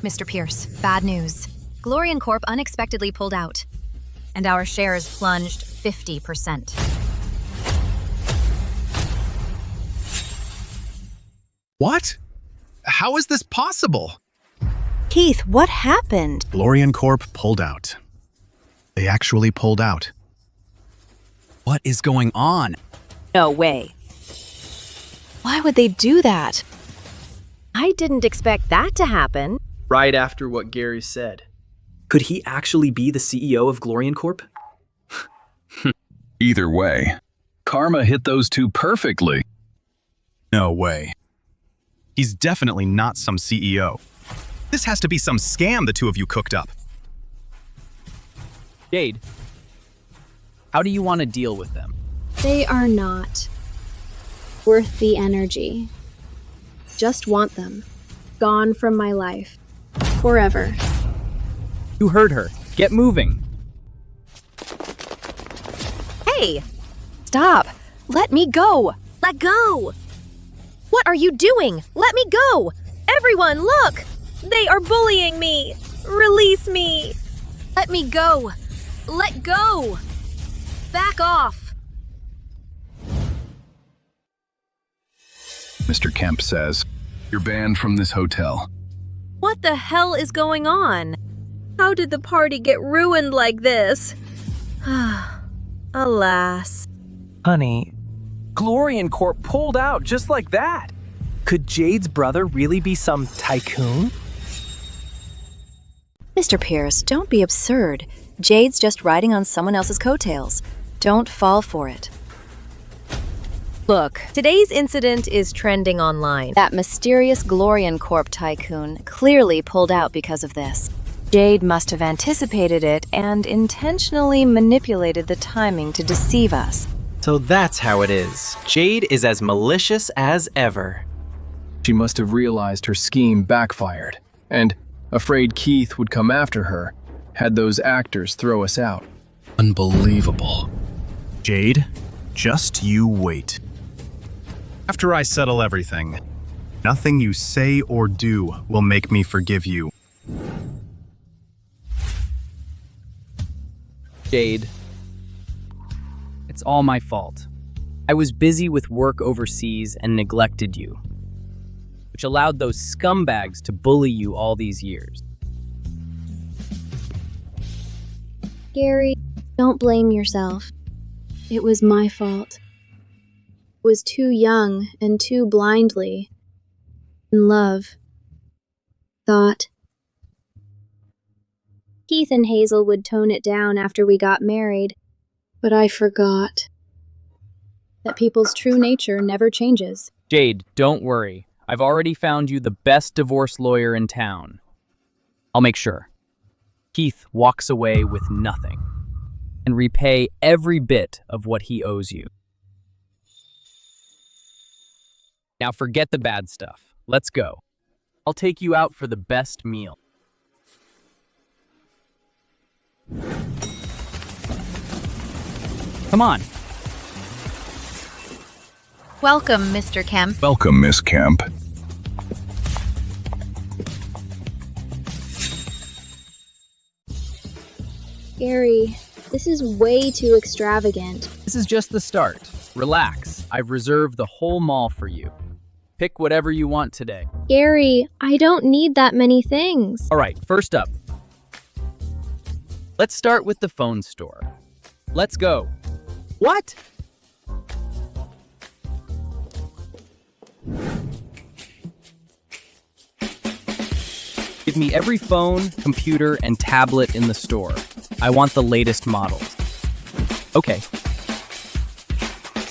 H: Mr. Pierce, bad news. Glorian Corp unexpectedly pulled out, and our shares plunged 50%.
C: What? How is this possible?
B: Keith, what happened?
C: Glorian Corp pulled out. They actually pulled out. What is going on?
B: No way. Why would they do that?
K: I didn't expect that to happen.
L: Right after what Gary said. Could he actually be the CEO of Glorian Corp?
I: Either way, karma hit those two perfectly.
C: No way. He's definitely not some CEO. This has to be some scam the two of you cooked up.
G: Jade, how do you want to deal with them?
A: They are not worth the energy. Just want them gone from my life forever.
G: You heard her. Get moving.
K: Hey!
B: Stop. Let me go.
K: Let go! What are you doing? Let me go! Everyone, look! They are bullying me! Release me! Let me go! Let go! Back off!
I: Mr. Kemp says, "You're banned from this hotel."
K: What the hell is going on? How did the party get ruined like this? Alas.
J: Honey, Glorian Corp pulled out just like that. Could Jade's brother really be some tycoon?
B: Mr. Pierce, don't be absurd. Jade's just riding on someone else's coattails. Don't fall for it.
K: Look, today's incident is trending online.
B: That mysterious Glorian Corp tycoon clearly pulled out because of this. Jade must have anticipated it and intentionally manipulated the timing to deceive us.
E: So that's how it is. Jade is as malicious as ever.
F: She must have realized her scheme backfired, and, afraid Keith would come after her, had those actors throw us out.
C: Unbelievable. Jade, just you wait. After I settle everything, nothing you say or do will make me forgive you.
G: Jade, it's all my fault. I was busy with work overseas and neglected you, which allowed those scumbags to bully you all these years.
A: Gary, don't blame yourself. It was my fault. I was too young and too blindly in love. Thought Keith and Hazel would tone it down after we got married, but I forgot that people's true nature never changes.
G: Jade, don't worry. I've already found you the best divorce lawyer in town. I'll make sure. Keith walks away with nothing and repay every bit of what he owes you. Now forget the bad stuff. Let's go. I'll take you out for the best meal. Come on.
H: Welcome, Mr. Kemp.
I: Welcome, Miss Kemp.
A: Gary, this is way too extravagant.
G: This is just the start. Relax. I've reserved the whole mall for you. Pick whatever you want today.
A: Gary, I don't need that many things.
G: All right, first up. Let's start with the phone store. Let's go. What? Give me every phone, computer, and tablet in the store. I want the latest models. Okay.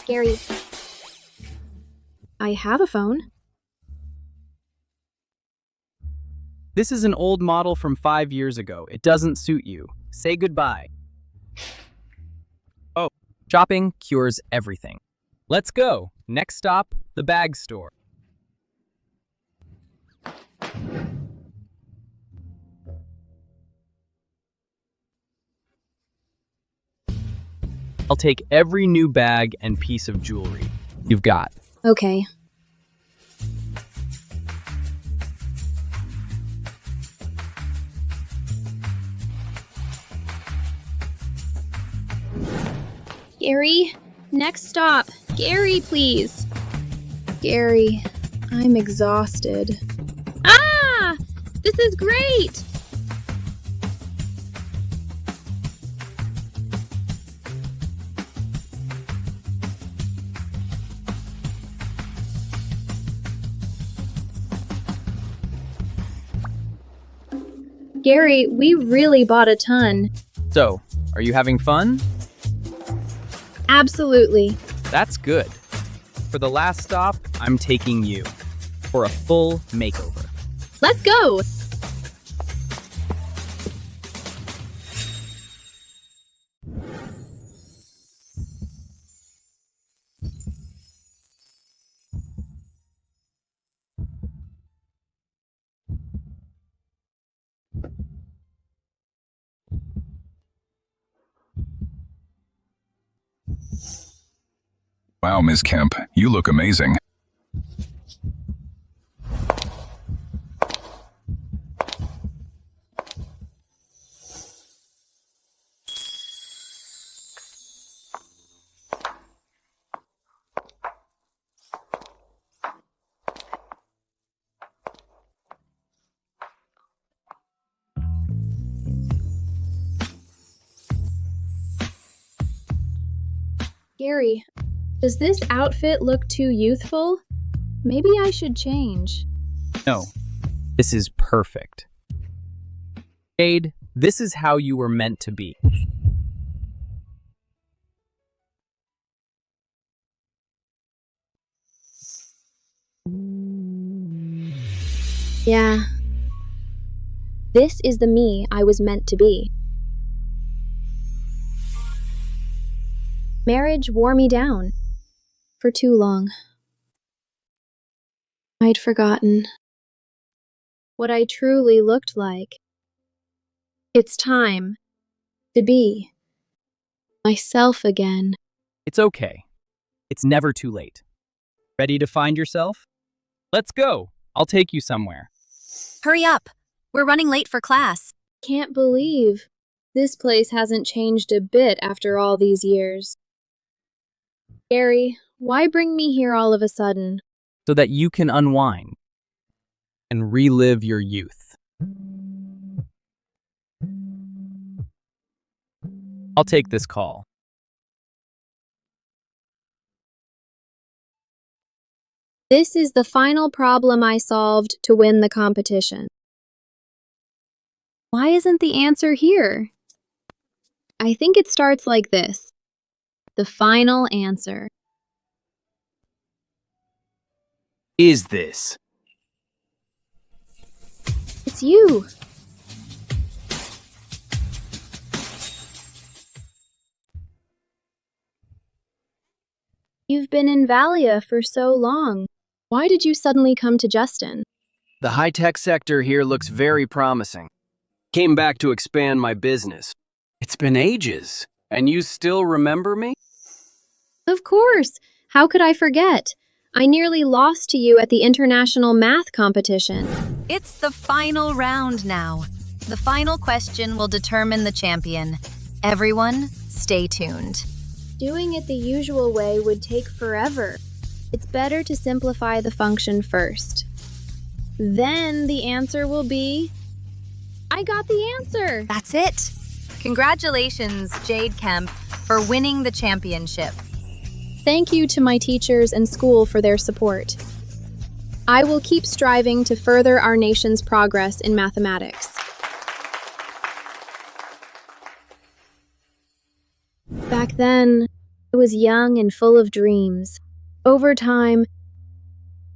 A: Gary, I have a phone.
G: This is an old model from 5 years ago. It doesn't suit you. Say goodbye. Oh, shopping cures everything. Let's go. Next stop, the bag store. I'll take every new bag and piece of jewelry you've got.
A: Okay. Gary, next stop. Gary, please. Gary, I'm exhausted. Ah! This is great! Gary, we really bought a ton.
G: So, are you having fun?
A: Absolutely.
G: That's good. For the last stop, I'm taking you for a full makeover.
A: Let's go!
I: Wow, Miss Kemp, you look amazing.
A: Gary, does this outfit look too youthful? Maybe I should change.
G: No, this is perfect. Jade, this is how you were meant to be.
A: Yeah. This is the me I was meant to be. Marriage wore me down for too long. I'd forgotten what I truly looked like. It's time to be myself again.
G: It's okay. It's never too late. Ready to find yourself? Let's go. I'll take you somewhere.
H: Hurry up. We're running late for class.
A: Can't believe this place hasn't changed a bit after all these years. Gary, why bring me here all of a sudden?
G: So that you can unwind and relive your youth. I'll take this call.
A: This is the final problem I solved to win the competition. Why isn't the answer here? I think it starts like this. The final answer.
E: Is this?
A: It's you. You've been in Valia for so long. Why did you suddenly come to Justin?
M: The high-tech sector here looks very promising. Came back to expand my business. It's been ages, and you still remember me?
A: Of course. How could I forget? I nearly lost to you at the international math competition.
H: It's the final round now. The final question will determine the champion. Everyone, stay tuned.
A: Doing it the usual way would take forever. It's better to simplify the function first. Then the answer will be, I got the answer.
H: That's it. Congratulations, Jade Kemp, for winning the championship.
A: Thank you to my teachers and school for their support. I will keep striving to further our nation's progress in mathematics. Back then, I was young and full of dreams. Over time,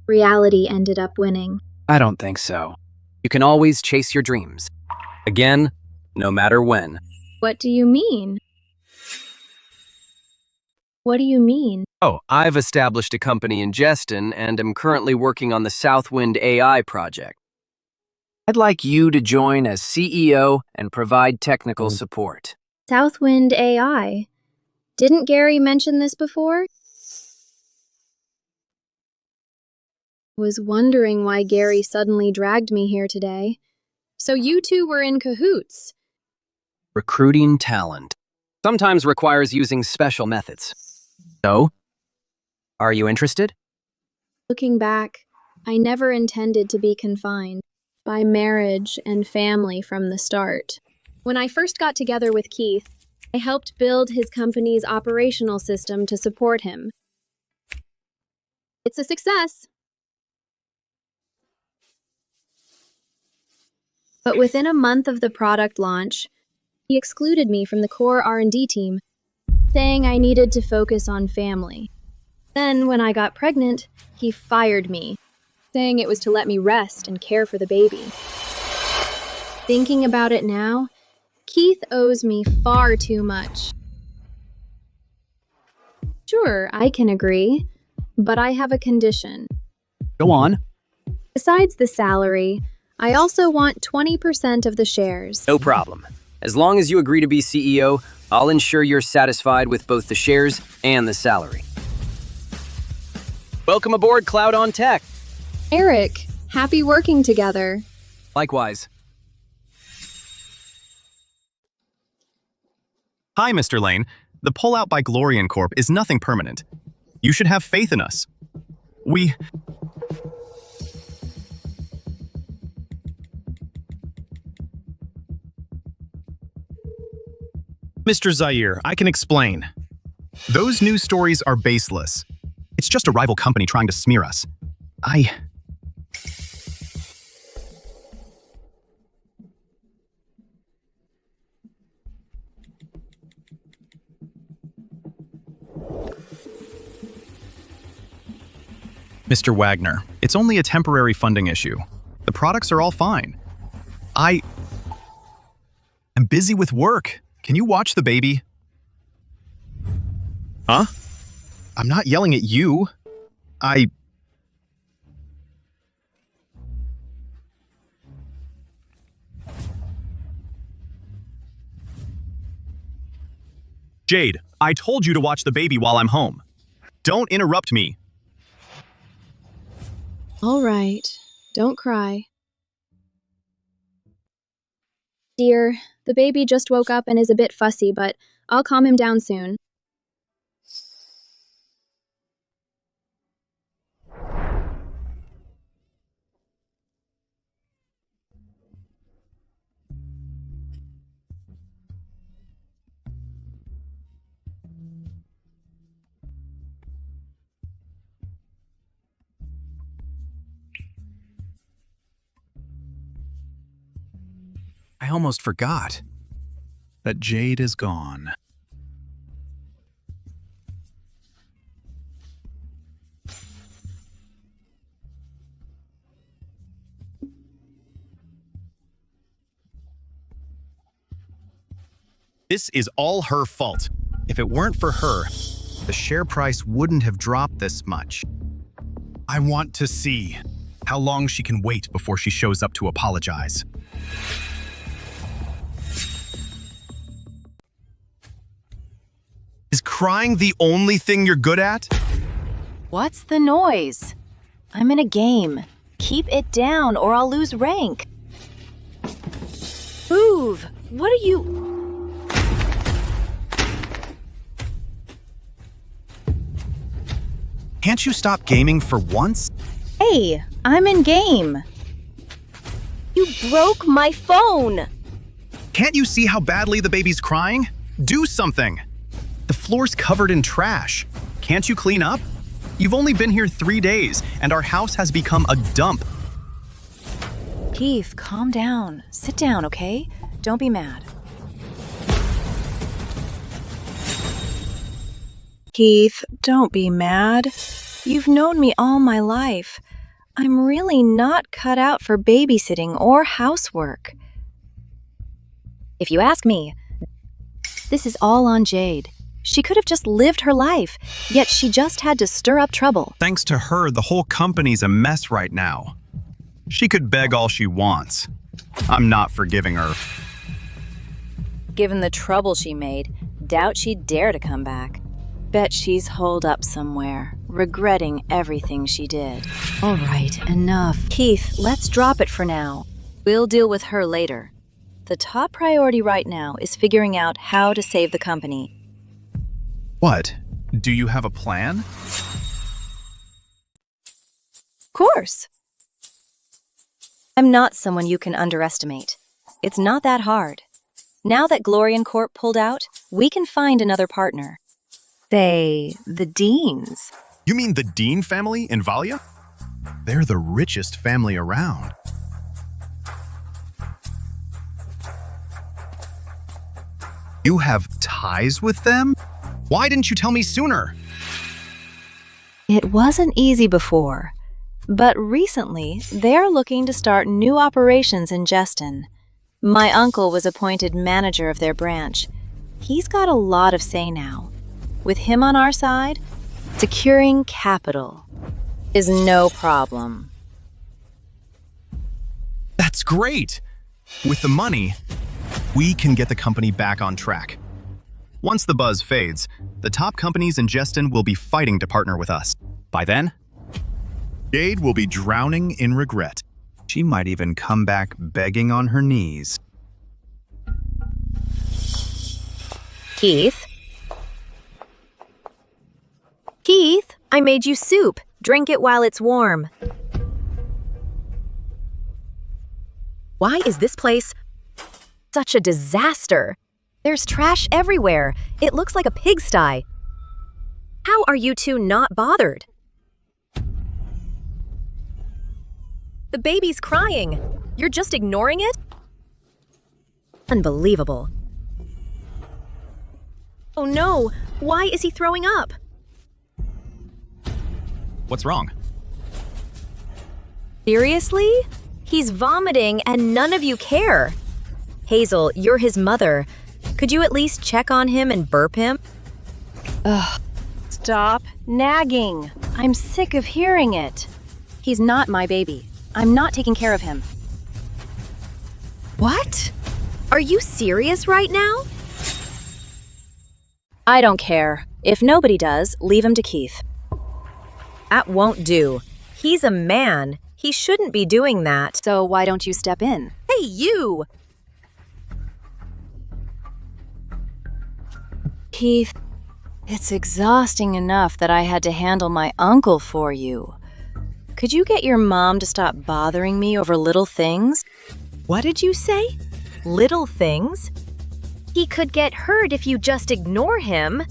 A: reality ended up winning.
M: I don't think so. You can always chase your dreams. Again, no matter when.
A: What do you mean? What do you mean?
M: Oh, I've established a company in Justin and am currently working on the Southwind AI project. I'd like you to join as CEO and provide technical support.
A: Southwind AI. Didn't Gary mention this before? Was wondering why Gary suddenly dragged me here today. So you two were in cahoots.
M: Recruiting talent sometimes requires using special methods. So, are you interested?
A: Looking back, I never intended to be confined by marriage and family from the start. When I first got together with Keith, I helped build his company's operational system to support him. It's a success. But within a month of the product launch, he excluded me from the core R&D team, saying I needed to focus on family. Then, when I got pregnant, he fired me, saying it was to let me rest and care for the baby. Thinking about it now, Keith owes me far too much. Sure, I can agree, but I have a condition.
M: Go on.
A: Besides the salary, I also want 20% of the shares.
M: No problem. As long as you agree to be CEO, I'll ensure you're satisfied with both the shares and the salary. Welcome aboard Cloud on Tech.
A: Eric, happy working together.
M: Likewise.
C: Hi, Mr. Lane. The pullout by Glorian Corp is nothing permanent. You should have faith in us. Mr. Zaire, I can explain. Those news stories are baseless. It's just a rival company trying to smear us. Mr. Wagner, it's only a temporary funding issue. The products are all fine. I'm busy with work. Can you watch the baby? Huh? I'm not yelling at you. Jade, I told you to watch the baby while I'm home. Don't interrupt me.
A: All right, don't cry. Dear, the baby just woke up and is a bit fussy, but I'll calm him down soon.
C: I almost forgot that Jade is gone. This is all her fault. If it weren't for her, the share price wouldn't have dropped this much. I want to see how long she can wait before she shows up to apologize. Is crying the only thing you're good at?
B: What's the noise? I'm in a game. Keep it down or I'll lose rank. Move! What are you...
C: Can't you stop gaming for once?
B: Hey, I'm in game. You broke my phone!
C: Can't you see how badly the baby's crying? Do something! The floor's covered in trash. Can't you clean up? You've only been here 3 days, and our house has become a dump.
B: Keith, calm down. Sit down, okay? Don't be mad. Keith, don't be mad. You've known me all my life. I'm really not cut out for babysitting or housework. If you ask me, this is all on Jade. She could have just lived her life, yet she just had to stir up trouble.
C: Thanks to her, the whole company's a mess right now. She could beg all she wants. I'm not forgiving her.
B: Given the trouble she made, doubt she'd dare to come back. Bet she's holed up somewhere, regretting everything she did. All right, enough. Keith, let's drop it for now. We'll deal with her later. The top priority right now is figuring out how to save the company.
C: What? Do you have a plan?
B: Of course. I'm not someone you can underestimate. It's not that hard. Now that Glorian Corp pulled out, we can find another partner. Say, the Deans.
C: You mean the Dean family in Valia? They're the richest family around. You have ties with them? Why didn't you tell me sooner?
B: It wasn't easy before, but recently they're looking to start new operations in Jeston. My uncle was appointed manager of their branch. He's got a lot of say now. With him on our side, securing capital is no problem.
C: That's great! With the money, we can get the company back on track. Once the buzz fades, the top companies in Jeston will be fighting to partner with us. By then, Jade will be drowning in regret. She might even come back begging on her knees.
K: Keith? Keith, I made you soup. Drink it while it's warm. Why is this place such a disaster? There's trash everywhere. It looks like a pigsty. How are you two not bothered? The baby's crying. You're just ignoring it? Unbelievable. Oh no, why is he throwing up?
C: What's wrong?
K: Seriously? He's vomiting and none of you care. Hazel, you're his mother. Could you at least check on him and burp him?
B: Ugh. Stop nagging. I'm sick of hearing it. He's not my baby. I'm not taking care of him.
K: What? Are you serious right now?
B: I don't care. If nobody does, leave him to Keith.
K: That won't do. He's a man. He shouldn't be doing that.
B: So why don't you step in?
K: Hey, you!
B: Keith, it's exhausting enough that I had to handle my uncle for you. Could you get your mom to stop bothering me over little things?
K: What did you say? Little things? He could get hurt if you just ignore him.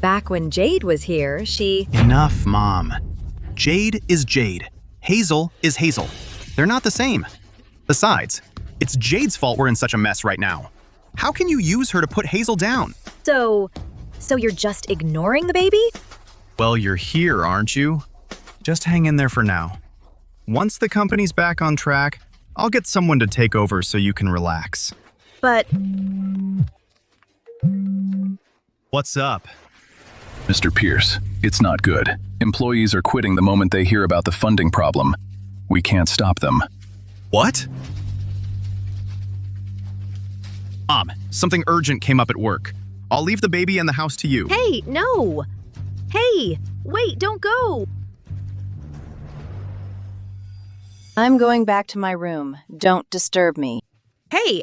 K: Back when Jade was here, she...
C: Enough, Mom. Jade is Jade. Hazel is Hazel. They're not the same. Besides, it's Jade's fault we're in such a mess right now. How can you use her to put Hazel down?
K: So you're just ignoring the baby?
C: Well, you're here, aren't you? Just hang in there for now. Once the company's back on track, I'll get someone to take over so you can relax.
K: But...
C: What's up?
I: Mr. Pierce, it's not good. Employees are quitting the moment they hear about the funding problem. We can't stop them.
C: What? Mom, something urgent came up at work. I'll leave the baby and the house to you.
K: Hey, no! Hey, wait, don't go!
B: I'm going back to my room. Don't disturb me.
K: Hey,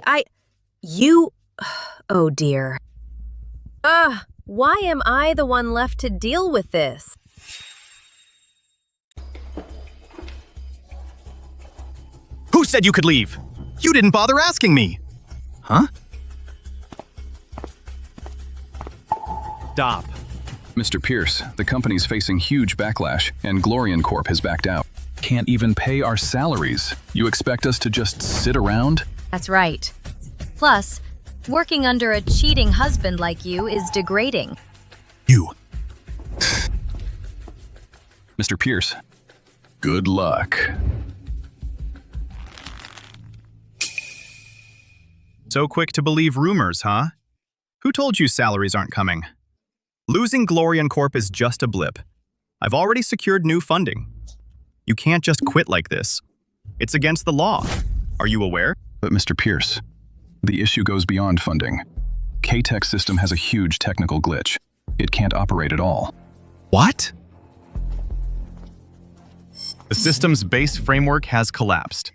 K: Oh dear. Why am I the one left to deal with this?
C: Who said you could leave? You didn't bother asking me. Huh? Stop.
I: Mr. Pierce, the company's facing huge backlash, and Glorian Corp has backed out. Can't even pay our salaries. You expect us to just sit around?
H: That's right. Plus, working under a cheating husband like you is degrading.
C: You.
I: Mr. Pierce, good luck.
C: So quick to believe rumors, huh? Who told you salaries aren't coming? Losing Glorian Corp is just a blip. I've already secured new funding. You can't just quit like this. It's against the law. Are you aware?
I: But Mr. Pierce, the issue goes beyond funding. K-Tech's system has a huge technical glitch. It can't operate at all.
C: What? The system's base framework has collapsed.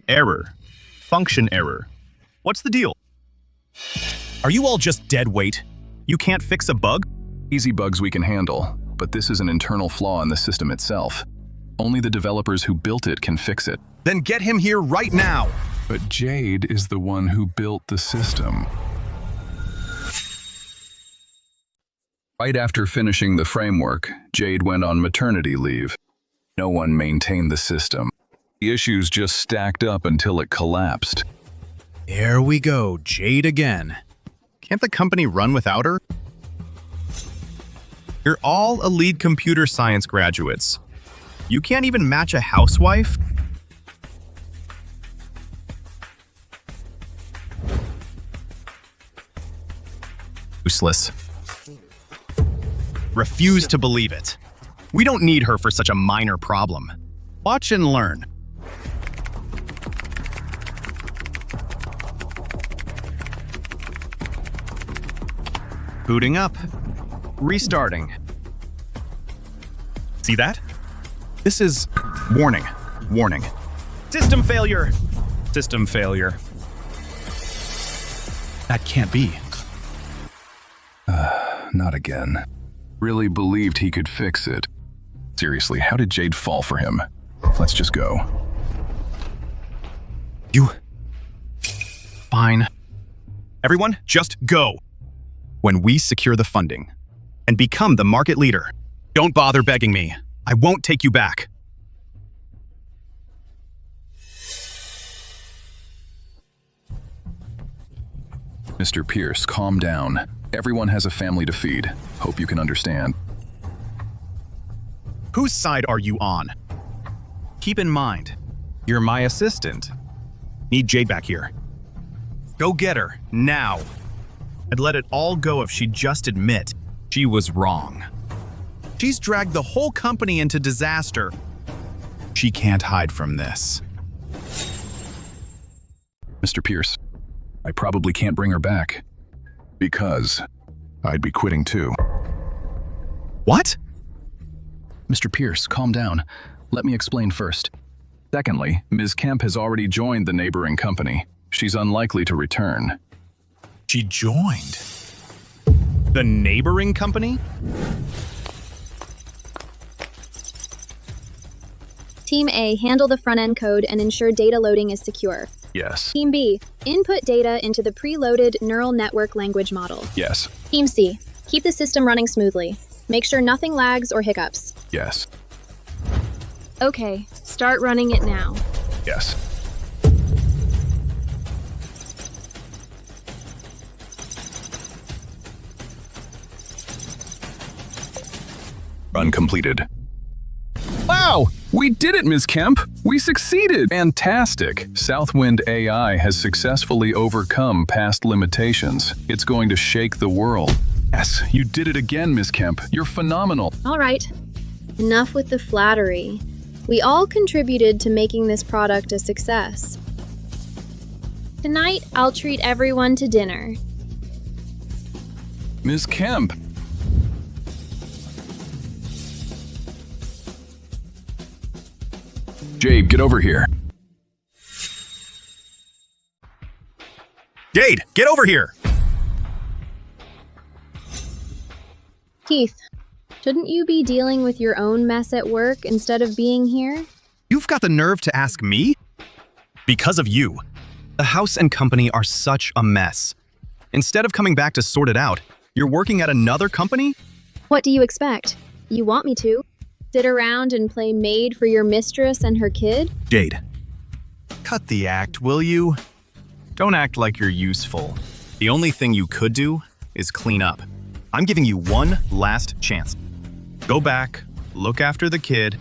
C: Error. Function error. What's the deal? Are you all just dead weight? You can't fix a bug?
I: Easy bugs we can handle, but this is an internal flaw in the system itself. Only the developers who built it can fix it.
C: Then get him here right now!
I: But Jade is the one who built the system. Right after finishing the framework, Jade went on maternity leave. No one maintained the system. The issues just stacked up until it collapsed.
C: There we go, Jade again. Can't the company run without her? You're all elite computer science graduates. You can't even match a housewife? Useless. Refuse to believe it. We don't need her for such a minor problem. Watch and learn. Booting up. Restarting. See that? This is warning. Warning. System failure. System failure. That can't be.
I: Not again. Really believed he could fix it. Seriously, how did Jade fall for him? Let's just go.
C: You... Fine. Everyone, just go. When we secure the funding and become the market leader, don't bother begging me. I won't take you back.
I: Mr. Pierce, calm down. Everyone has a family to feed. Hope you can understand.
C: Whose side are you on? Keep in mind, you're my assistant. Need Jade back here. Go get her, now. I'd let it all go if she'd just admit she was wrong. She's dragged the whole company into disaster. She can't hide from this.
I: Mr. Pierce, I probably can't bring her back. Because I'd be quitting too.
C: What?
I: Mr. Pierce, calm down. Let me explain first. Secondly, Ms. Kemp has already joined the neighboring company. She's unlikely to return.
C: She joined the neighboring company?
A: Team A, handle the front-end code and ensure data loading is secure.
I: Yes.
A: Team B, input data into the preloaded neural network language model.
I: Yes.
A: Team C, keep the system running smoothly. Make sure nothing lags or hiccups.
I: Yes.
A: Okay, start running it now.
I: Yes. Run completed. Wow! We did it, Ms. Kemp! We succeeded! Fantastic! Southwind AI has successfully overcome past limitations. It's going to shake the world. Yes, you did it again, Ms. Kemp. You're phenomenal.
A: All right, enough with the flattery. We all contributed to making this product a success. Tonight, I'll treat everyone to dinner.
I: Ms. Kemp! Jade, get over here.
C: Jade, get over here!
A: Keith, shouldn't you be dealing with your own mess at work instead of being here?
C: You've got the nerve to ask me? Because of you. The house and company are such a mess. Instead of coming back to sort it out, you're working at another company?
A: What do you expect? You want me to? Sit around and play maid for your mistress and her kid?
C: Jade, cut the act, will you? Don't act like you're useful. The only thing you could do is clean up. I'm giving you one last chance. Go back, look after the kid,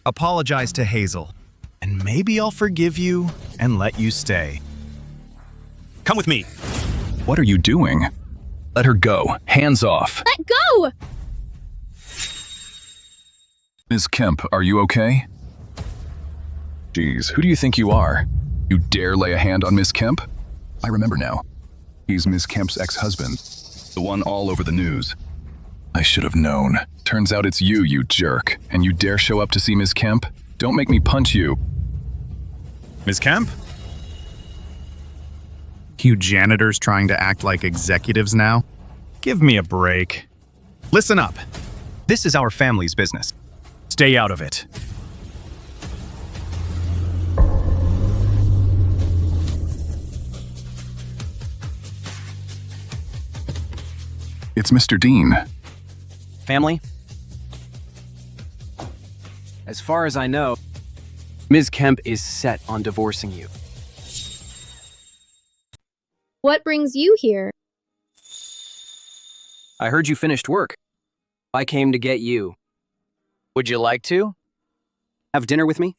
C: apologize to Hazel, and maybe I'll forgive you and let you stay. Come with me.
I: What are you doing? Let her go. Hands off.
A: Let go!
I: Ms. Kemp, are you okay? Jeez, who do you think you are? You dare lay a hand on Miss Kemp? I remember now. He's Miss Kemp's ex-husband, the one all over the news. I should have known. Turns out it's you, you jerk. And you dare show up to see Miss Kemp? Don't make me punch you.
C: Ms. Kemp? You janitors trying to act like executives now? Give me a break. Listen up. This is our family's business. Stay out of it.
I: It's Mr. Dean.
M: Family? As far as I know, Ms. Kemp is set on divorcing you.
A: What brings you here?
M: I heard you finished work. I came to get you. Would you like to? Have dinner with me?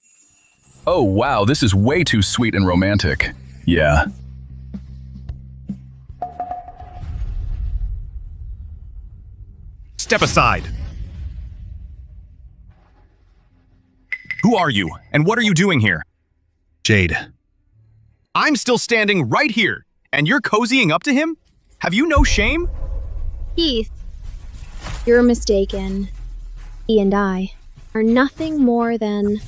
I: Oh, wow, this is way too sweet and romantic. Yeah.
C: Step aside. Who are you, and what are you doing here? Jade. I'm still standing right here, and you're cozying up to him? Have you no shame?
A: Keith, you're mistaken. He and I are nothing more than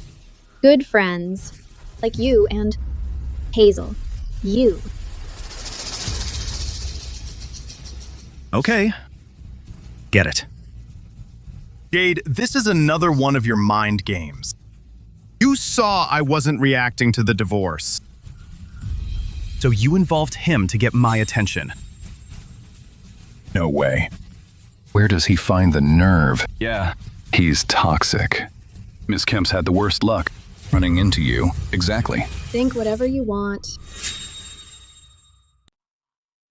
A: good friends, like you and Hazel. You.
C: Okay. Get it. Jade, this is another one of your mind games. You saw I wasn't reacting to the divorce. So you involved him to get my attention.
I: No way. Where does he find the nerve? Yeah, he's toxic. Miss Kemp's had the worst luck. Running into you. Exactly.
A: Think whatever you want.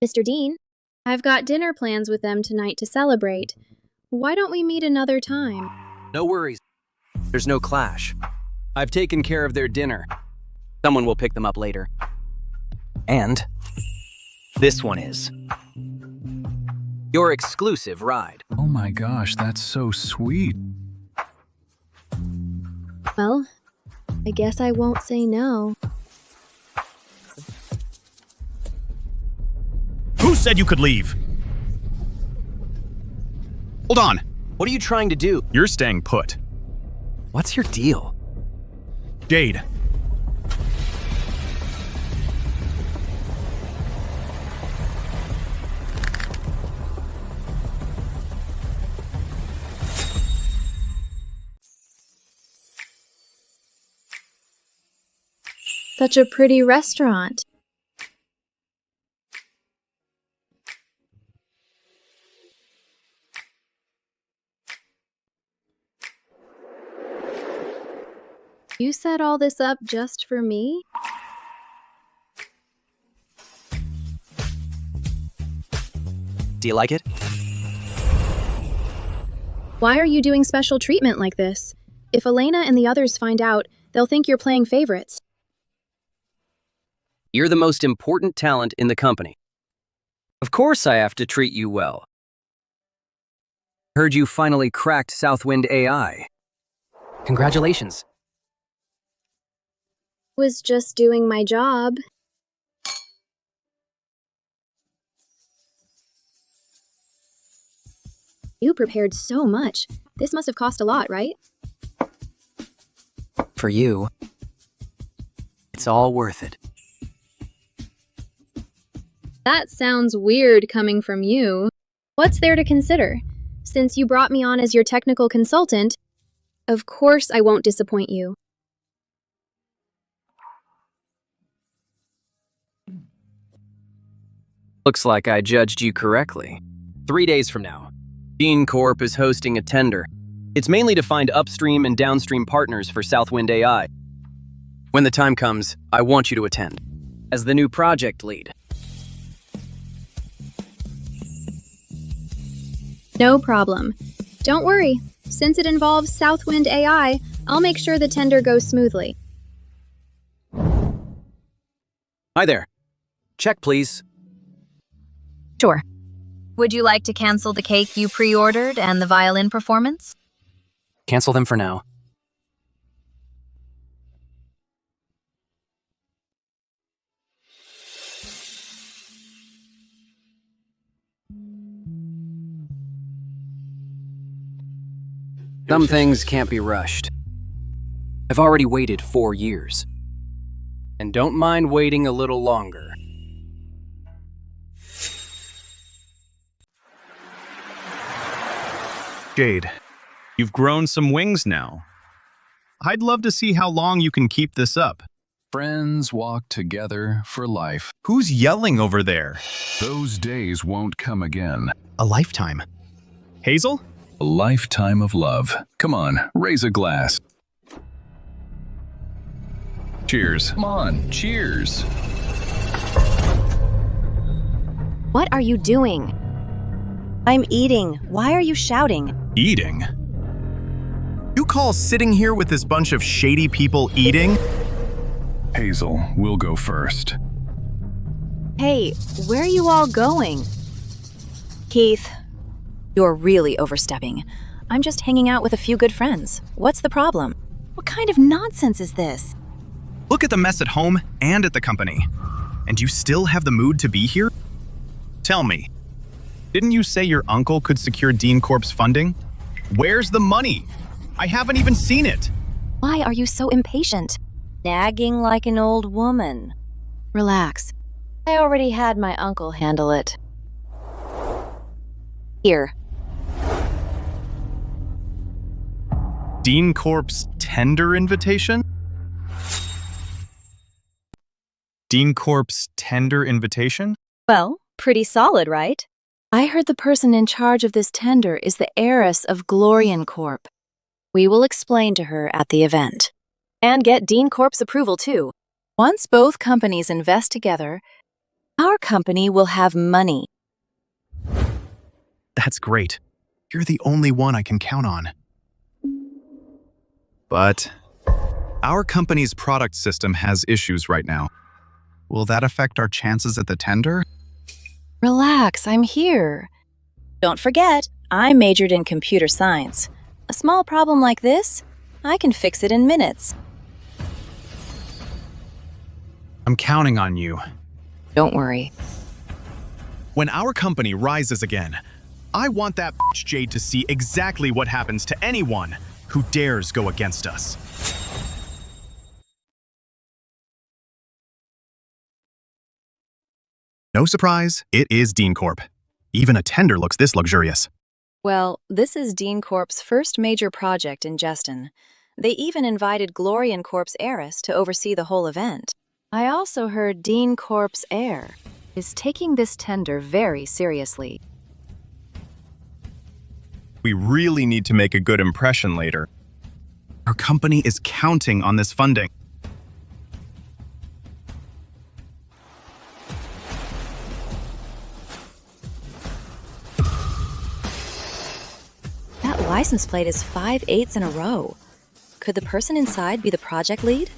A: Mr. Dean, I've got dinner plans with them tonight to celebrate. Why don't we meet another time?
M: No worries. There's no clash. I've taken care of their dinner. Someone will pick them up later.
J: And this one is.
M: Your exclusive ride.
I: Oh my gosh, that's so sweet.
A: Well, I guess I won't say no.
C: Who said you could leave? Hold on.
J: What are you trying to do?
C: You're staying put.
J: What's your deal?
C: Jade.
A: Such a pretty restaurant. You set all this up just for me?
J: Do you like it?
A: Why are you doing special treatment like this? If Elena and the others find out, they'll think you're playing favorites.
M: You're the most important talent in the company. Of course I have to treat you well. Heard you finally cracked Southwind AI.
J: Congratulations.
A: Was just doing my job. You prepared so much. This must have cost a lot, right?
J: For you, it's all worth it.
A: That sounds weird coming from you. What's there to consider? Since you brought me on as your technical consultant, of course I won't disappoint you.
M: Looks like I judged you correctly. 3 days from now, Gene Corp is hosting a tender. It's mainly to find upstream and downstream partners for Southwind AI. When the time comes, I want you to attend, as the new project lead.
A: No problem. Don't worry. Since it involves Southwind AI, I'll make sure the tender goes smoothly.
M: Hi there. Check, please.
H: Sure. Would you like to cancel the cake you pre-ordered and the violin performance?
J: Cancel them for now.
M: Some things can't be rushed. I've already waited 4 years. And don't mind waiting a little longer.
C: Jade, you've grown some wings now. I'd love to see how long you can keep this up.
I: Friends walk together for life.
C: Who's yelling over there?
I: Those days won't come again.
C: A lifetime. Hazel?
I: A lifetime of love. Come on, raise a glass.
C: Cheers.
I: Come on, cheers.
B: What are you doing? I'm eating. Why are you shouting?
C: Eating? You call sitting here with this bunch of shady people eating?
I: Hazel, we'll go first.
B: Hey, where are you all going? Keith, you're really overstepping. I'm just hanging out with a few good friends. What's the problem? What kind of nonsense is this?
C: Look at the mess at home and at the company. And you still have the mood to be here? Tell me, didn't you say your uncle could secure Dean Corp's funding? Where's the money? I haven't even seen it.
B: Why are you so impatient? Nagging like an old woman. Relax. I already had my uncle handle it. Here.
C: Dean Corp's tender invitation? Dean Corp's tender invitation?
B: Well, pretty solid, right? I heard the person in charge of this tender is the heiress of Glorian Corp. We will explain to her at the event. And get Dean Corp's approval, too. Once both companies invest together, our company will have money.
C: That's great. You're the only one I can count on. But Our company's product system has issues right now. Will that affect our chances at the tender?
B: Relax, I'm here. Don't forget, I majored in computer science. A small problem like this, I can fix it in minutes.
C: I'm counting on you.
B: Don't worry.
C: When our company rises again, I want that bitch Jade to see exactly what happens to anyone who dares go against us. No surprise, it is Dean Corp. Even a tender looks this luxurious.
B: Well, this is Dean Corp's first major project in Justin. They even invited Glorian Corp's heiress to oversee the whole event. I also heard Dean Corp's heir is taking this tender very seriously.
C: We really need to make a good impression later. Our company is counting on this funding.
B: That license plate is 5 8s in a row. Could the person inside be the project lead?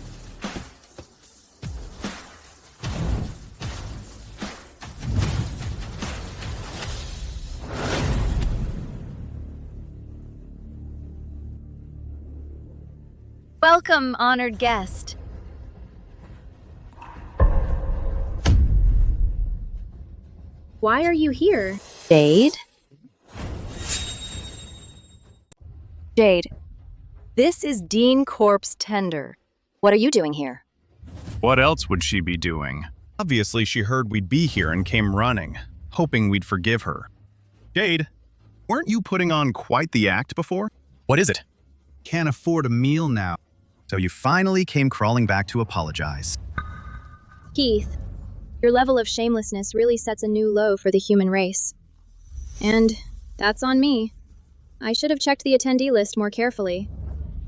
H: Welcome, honored guest.
A: Why are you here?
B: Jade? Jade, this is Dean Corp's tender. What are you doing here?
C: What else would she be doing? Obviously, she heard we'd be here and came running, hoping we'd forgive her. Jade, weren't you putting on quite the act before? What is it? Can't afford a meal now. So you finally came crawling back to apologize.
A: Keith, your level of shamelessness really sets a new low for the human race. And that's on me. I should have checked the attendee list more carefully.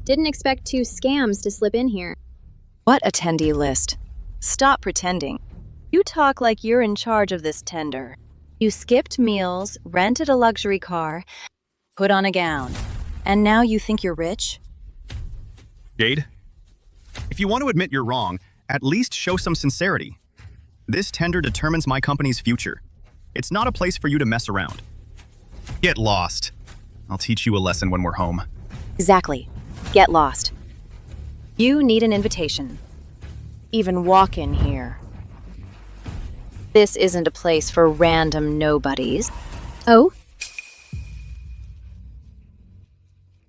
A: Didn't expect 2 scams to slip in here.
B: What attendee list? Stop pretending. You talk like you're in charge of this tender. You skipped meals, rented a luxury car, put on a gown, and now you think you're rich?
C: Jade, if you want to admit you're wrong, at least show some sincerity. This tender determines my company's future. It's not a place for you to mess around. Get lost. I'll teach you a lesson when we're home.
B: Exactly. Get lost. You need an invitation. Even walk in here. This isn't a place for random nobodies.
A: Oh?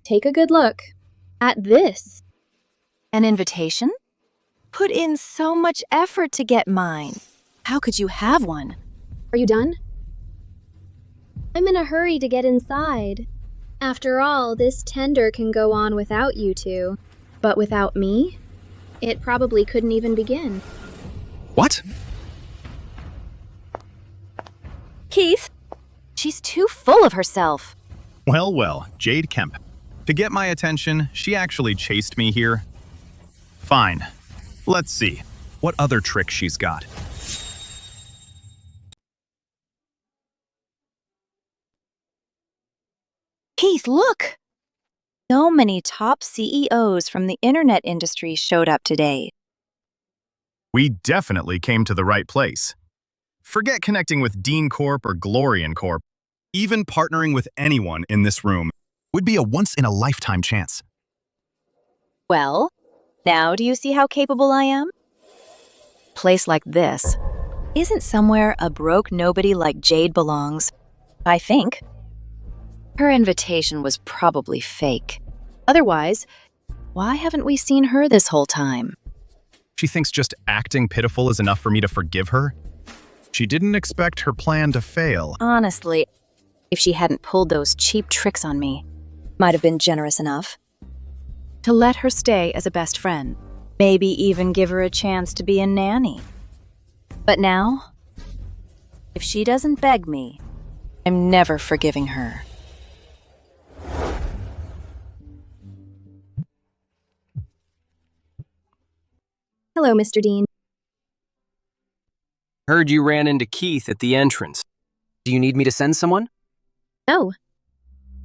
A: Take a good look at this.
B: An invitation? Put in so much effort to get mine. How could you have one?
A: Are you done? I'm in a hurry to get inside. After all, this tender can go on without you two. But without me, it probably couldn't even begin.
C: What?
B: Keith? She's too full of herself.
C: Well, Jade Kemp. To get my attention, she actually chased me here. Fine. Let's see what other tricks she's got.
B: Keith, look! So many top CEOs from the internet industry showed up today.
C: We definitely came to the right place. Forget connecting with Dean Corp or Glorian Corp. Even partnering with anyone in this room would be a once-in-a-lifetime chance.
B: Well, now do you see how capable I am? Place like this isn't somewhere a broke nobody like Jade belongs, I think. Her invitation was probably fake. Otherwise, why haven't we seen her this whole time?
C: She thinks just acting pitiful is enough for me to forgive her? She didn't expect her plan to fail.
B: Honestly, if she hadn't pulled those cheap tricks on me, might have been generous enough to let her stay as a best friend. Maybe even give her a chance to be a nanny. But now, if she doesn't beg me, I'm never forgiving her.
A: Hello, Mr. Dean.
M: Heard you ran into Keith at the entrance. Do you need me to send someone?
A: No.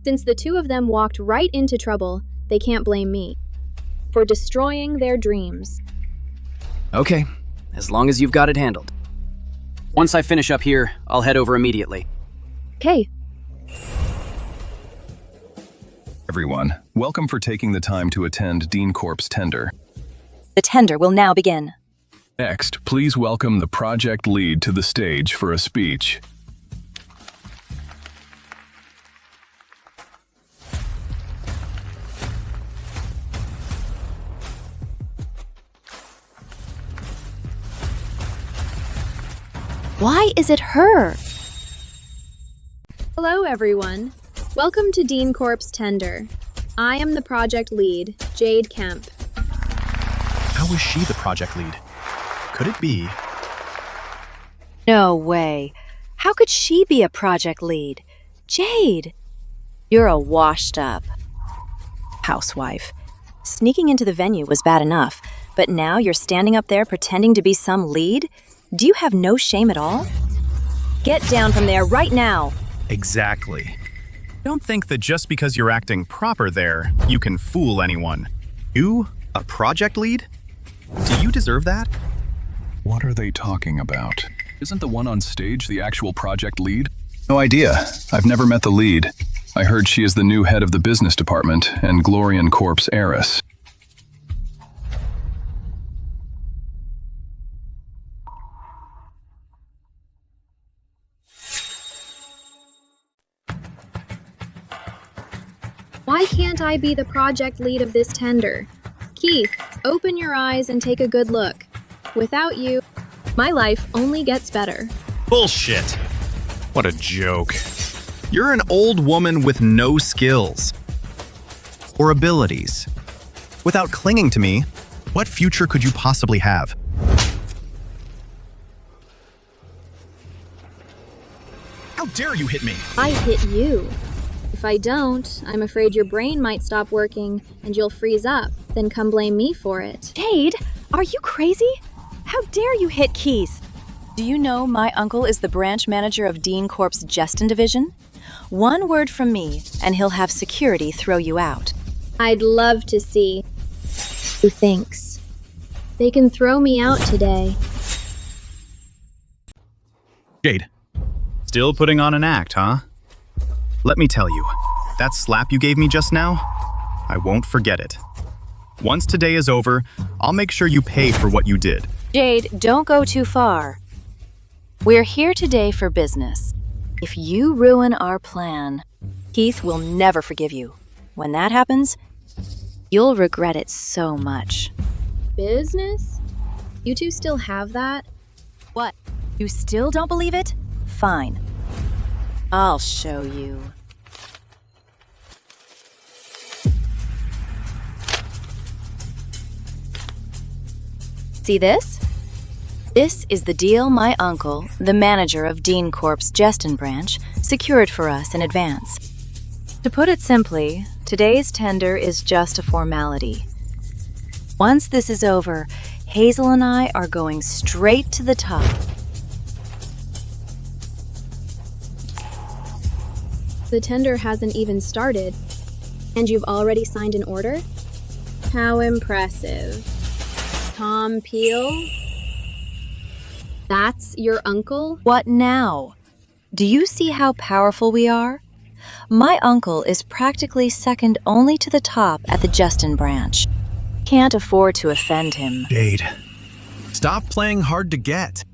A: Since the two of them walked right into trouble, they can't blame me. for destroying their dreams.
M: Okay, as long as you've got it handled. Once I finish up here, I'll head over immediately.
A: Okay.
I: Everyone, welcome for taking the time to attend Dean Corp's tender.
B: The tender will now begin.
I: Next, please welcome the project lead to the stage for a speech.
B: Why is it her?
A: Hello, everyone. Welcome to Dean Corp's tender. I am the project lead, Jade Kemp.
C: How is she the project lead? Could it be?
B: No way. How could she be a project lead? Jade! You're a washed-up housewife. Sneaking into the venue was bad enough, but now you're standing up there pretending to be some lead? Do you have no shame at all? Get down from there right now!
C: Exactly. Don't think that just because you're acting proper there, you can fool anyone. You, a project lead? Do you deserve that?
I: What are they talking about? Isn't the one on stage the actual project lead?
F: No idea. I've never met the lead. I heard she is the new head of the business department and Glorian Corp's heiress.
A: Why can't I be the project lead of this tender? Keith, open your eyes and take a good look. Without you, my life only gets better.
C: Bullshit. What a joke. You're an old woman with no skills or abilities. Without clinging to me, what future could you possibly have? How dare you hit me?
A: I hit you. If I don't, I'm afraid your brain might stop working and you'll freeze up. Then come blame me for it.
B: Jade, are you crazy? How dare you hit Keith? Do you know my uncle is the branch manager of Dean Corp's Justin division? One word from me, and he'll have security throw you out.
A: I'd love to see who thinks they can throw me out today.
C: Jade, still putting on an act, huh? Let me tell you, that slap you gave me just now, I won't forget it. Once today is over, I'll make sure you pay for what you did.
B: Jade, don't go too far. We're here today for business. If you ruin our plan, Keith will never forgive you. When that happens, you'll regret it so much.
A: Business? You two still have that?
B: What? You still don't believe it? Fine. I'll show you. See this? This is the deal my uncle, the manager of Dean Corp's Justin branch, secured for us in advance. To put it simply, today's tender is just a formality. Once this is over, Hazel and I are going straight to the top.
A: The tender hasn't even started, and you've already signed an order? How impressive. Tom Peel? That's your uncle?
B: What now? Do you see how powerful we are? My uncle is practically second only to the top at the Justin branch. Can't afford to offend him.
C: Jade, stop playing hard to get.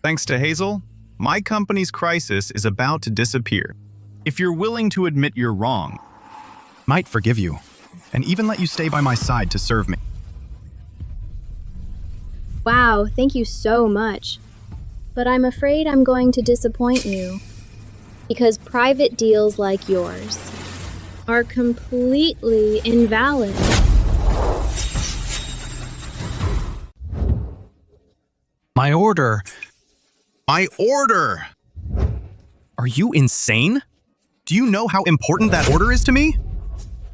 C: Thanks to Hazel, my company's crisis is about to disappear. If you're willing to admit you're wrong, I might forgive you, and even let you stay by my side to serve me.
A: Wow, thank you so much. But I'm afraid I'm going to disappoint you. Because private deals like yours are completely invalid.
C: My order! My order! Are you insane? Do you know how important that order is to me?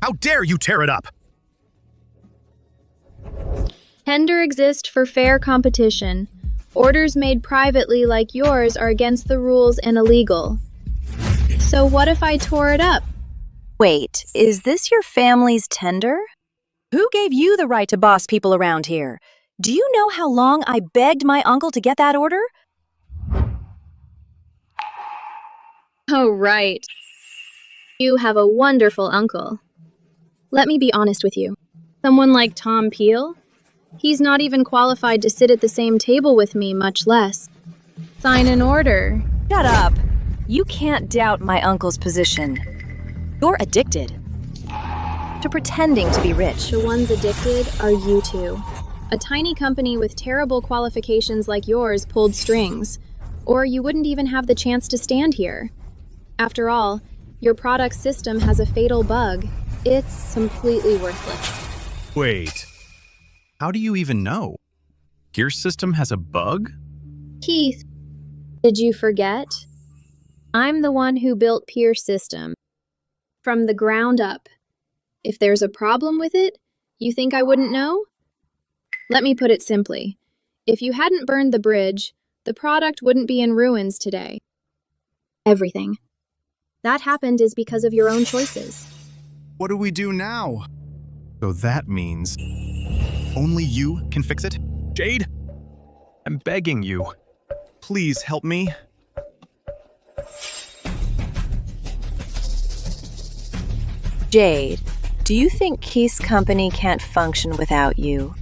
C: How dare you tear it up?
A: Tender exists for fair competition. Orders made privately like yours are against the rules and illegal. So what if I tore it up?
B: Wait, is this your family's tender? Who gave you the right to boss people around here? Do you know how long I begged my uncle to get that order?
A: Oh, right. You have a wonderful uncle. Let me be honest with you. Someone like Tom Peel? He's not even qualified to sit at the same table with me, much less sign an order.
B: Shut up. You can't doubt my uncle's position. You're addicted to pretending to be rich.
A: The ones addicted are you two. A tiny company with terrible qualifications like yours pulled strings, or you wouldn't even have the chance to stand here. After all, your product system has a fatal bug. It's completely worthless.
C: Wait. How do you even know? Your system has a bug?
A: Keith, did you forget? I'm the one who built Pier's system. From the ground up. If there's a problem with it, you think I wouldn't know? Let me put it simply. If you hadn't burned the bridge, the product wouldn't be in ruins today. Everything. That happened is because of your own choices.
C: What do we do now? So that means only you can fix it? Jade? I'm begging you. Please help me.
B: Jade, do you think Keith's company can't function without you?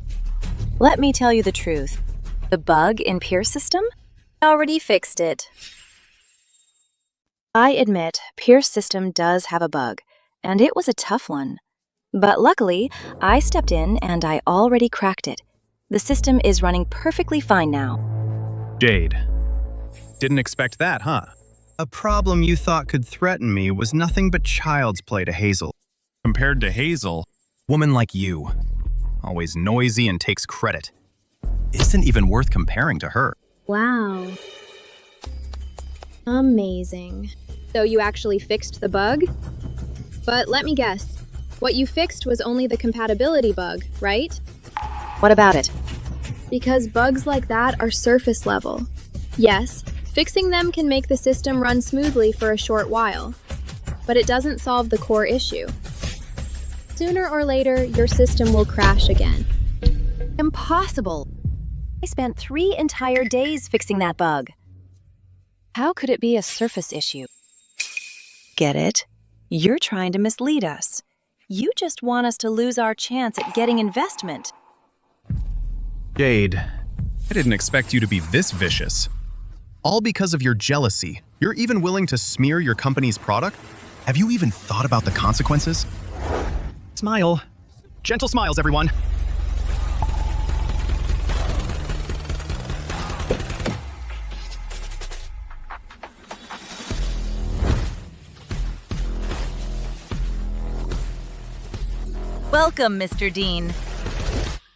B: Let me tell you the truth. The bug in Pier's system? I already fixed it. I admit, Pier's system does have a bug, and it was a tough one. But luckily, I stepped in and I already cracked it. The system is running perfectly fine now.
C: Jade. Didn't expect that, huh? A problem you thought could threaten me was nothing but child's play to Hazel. Compared to Hazel, woman like you, always noisy and takes credit, isn't even worth comparing to her.
A: Wow. Amazing. So you actually fixed the bug? But let me guess. What you fixed was only the compatibility bug, right?
B: What about it?
A: Because bugs like that are surface level. Yes, fixing them can make the system run smoothly for a short while, but it doesn't solve the core issue. Sooner or later, your system will crash again.
B: Impossible. I spent 3 entire days fixing that bug. How could it be a surface issue? Get it? You're trying to mislead us. You just want us to lose our chance at getting investment.
C: Jade, I didn't expect you to be this vicious. All because of your jealousy. You're even willing to smear your company's product? Have you even thought about the consequences? Smile. Gentle smiles, everyone.
B: Welcome, Mr. Dean.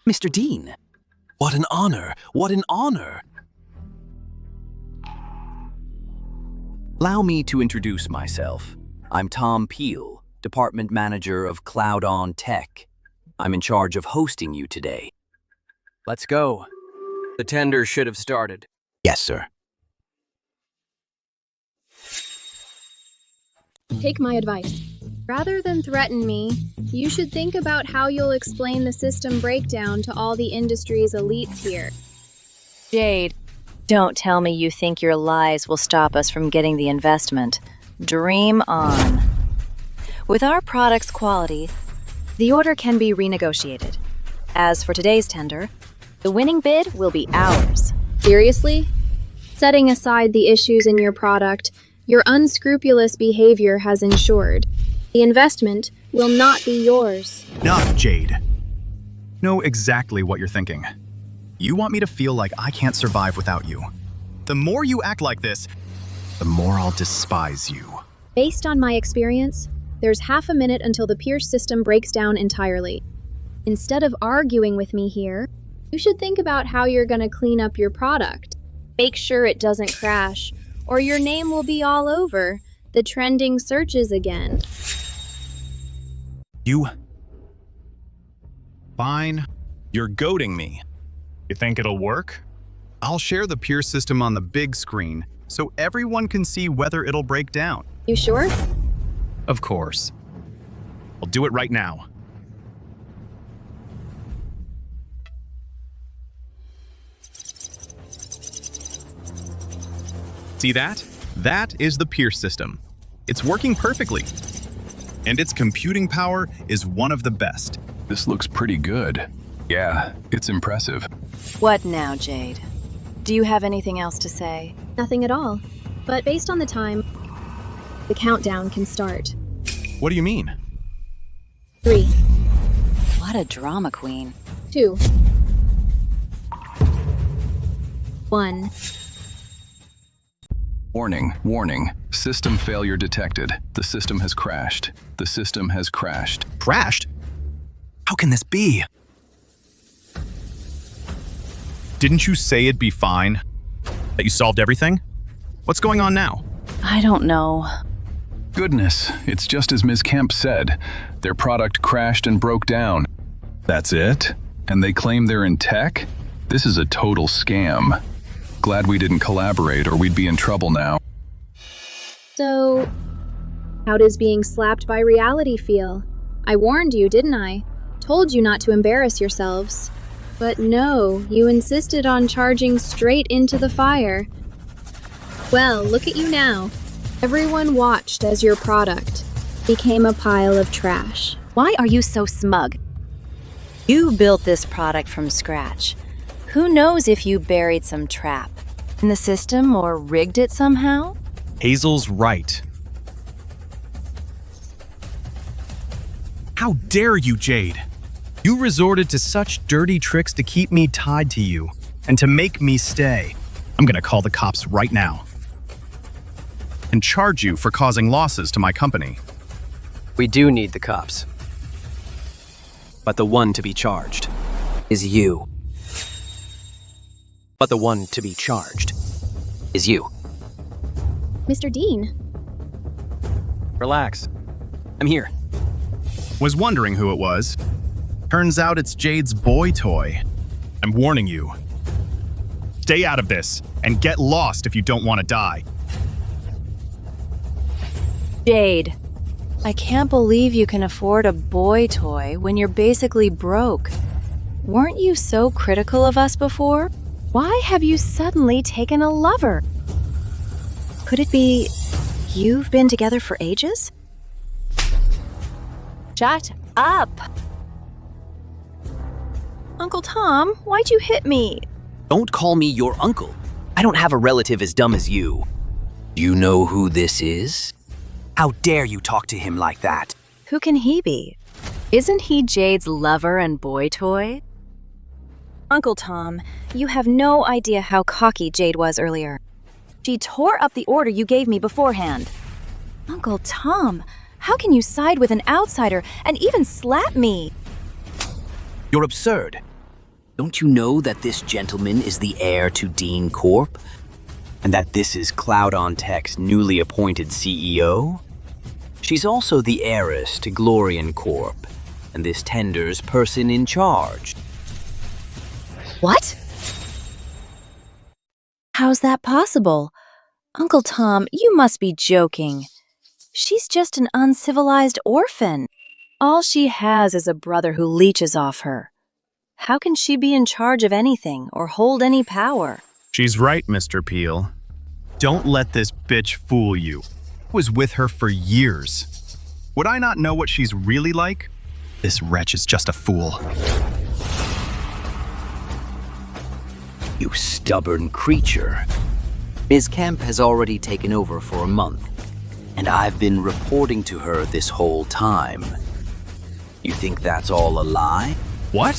N: Mr. Dean, what an honor, what an honor. Allow me to introduce myself. I'm Tom Peel, Department Manager of Cloud On Tech. I'm in charge of hosting you today.
M: Let's go. The tender should have started.
N: Yes, sir.
A: Take my advice. Rather than threaten me, you should think about how you'll explain the system breakdown to all the industry's elites here.
B: Jade, don't tell me you think your lies will stop us from getting the investment. Dream on. With our product's quality, the order can be renegotiated. As for today's tender, the winning bid will be ours.
A: Seriously? Setting aside the issues in your product, your unscrupulous behavior has ensured the investment will not be yours.
C: Enough, Jade. Know exactly what you're thinking. You want me to feel like I can't survive without you. The more you act like this, the more I'll despise you.
A: Based on my experience, there's half a minute until the Pierce system breaks down entirely. Instead of arguing with me here, you should think about how you're going to clean up your product. Make sure it doesn't crash, or your name will be all over the trending searches again.
C: You? Fine. You're goading me. You think it'll work? I'll share the Pierce system on the big screen so everyone can see whether it'll break down.
A: You sure?
C: Of course. I'll do it right now. See that? That is the Pierce system. It's working perfectly. And its computing power is one of the best.
I: This looks pretty good. Yeah, it's impressive.
B: What now, Jade? Do you have anything else to say?
A: Nothing at all. But based on the time, the countdown can start.
C: What do you mean?
A: 3,
B: What a drama queen.
A: 2, 1.
I: Warning, warning. System failure detected. The system has crashed. The system has crashed.
C: Crashed? How can this be? Didn't you say it'd be fine? That you solved everything? What's going on now?
B: I don't know.
I: Goodness, it's just as Ms. Kemp said. Their product crashed and broke down. That's it? And they claim they're in tech? This is a total scam. Glad we didn't collaborate or we'd be in trouble now.
A: So, how does being slapped by reality feel? I warned you, didn't I? Told you not to embarrass yourselves. But no, you insisted on charging straight into the fire. Well, look at you now. Everyone watched as your product became a pile of trash.
B: Why are you so smug? You built this product from scratch. Who knows if you buried some trap in the system or rigged it somehow?
C: Hazel's right. How dare you, Jade? You resorted to such dirty tricks to keep me tied to you and to make me stay. I'm gonna call the cops right now and charge you for causing losses to my company.
M: We do need the cops. But the one to be charged is you. But the one to be charged is you.
A: Mr. Dean.
M: Relax. I'm here.
C: Was wondering who it was. Turns out it's Jade's boy toy. I'm warning you. Stay out of this and get lost if you don't want to die.
B: Jade, I can't believe you can afford a boy toy when you're basically broke. Weren't you so critical of us before? Why have you suddenly taken a lover? Could it be you've been together for ages? Shut up! Uncle Tom, why'd you hit me?
N: Don't call me your uncle. I don't have a relative as dumb as you. You know who this is? How dare you talk to him like that?
B: Who can he be? Isn't he Jade's lover and boy toy? Uncle Tom, you have no idea how cocky Jade was earlier. She tore up the order you gave me beforehand. Uncle Tom, how can you side with an outsider and even slap me?
N: You're absurd. Don't you know that this gentleman is the heir to Dean Corp? And that this is Cloud on Tech's newly appointed CEO? She's also the heiress to Glorian Corp, and this tender's person in charge.
B: What? How's that possible? Uncle Tom, you must be joking. She's just an uncivilized orphan. All she has is a brother who leeches off her. How can she be in charge of anything or hold any power?
C: She's right, Mr. Peel. Don't let this bitch fool you. I was with her for years. Would I not know what she's really like? This wretch is just a fool.
N: You stubborn creature. Ms. Kemp has already taken over for a month, and I've been reporting to her this whole time. You think that's all a lie?
C: What?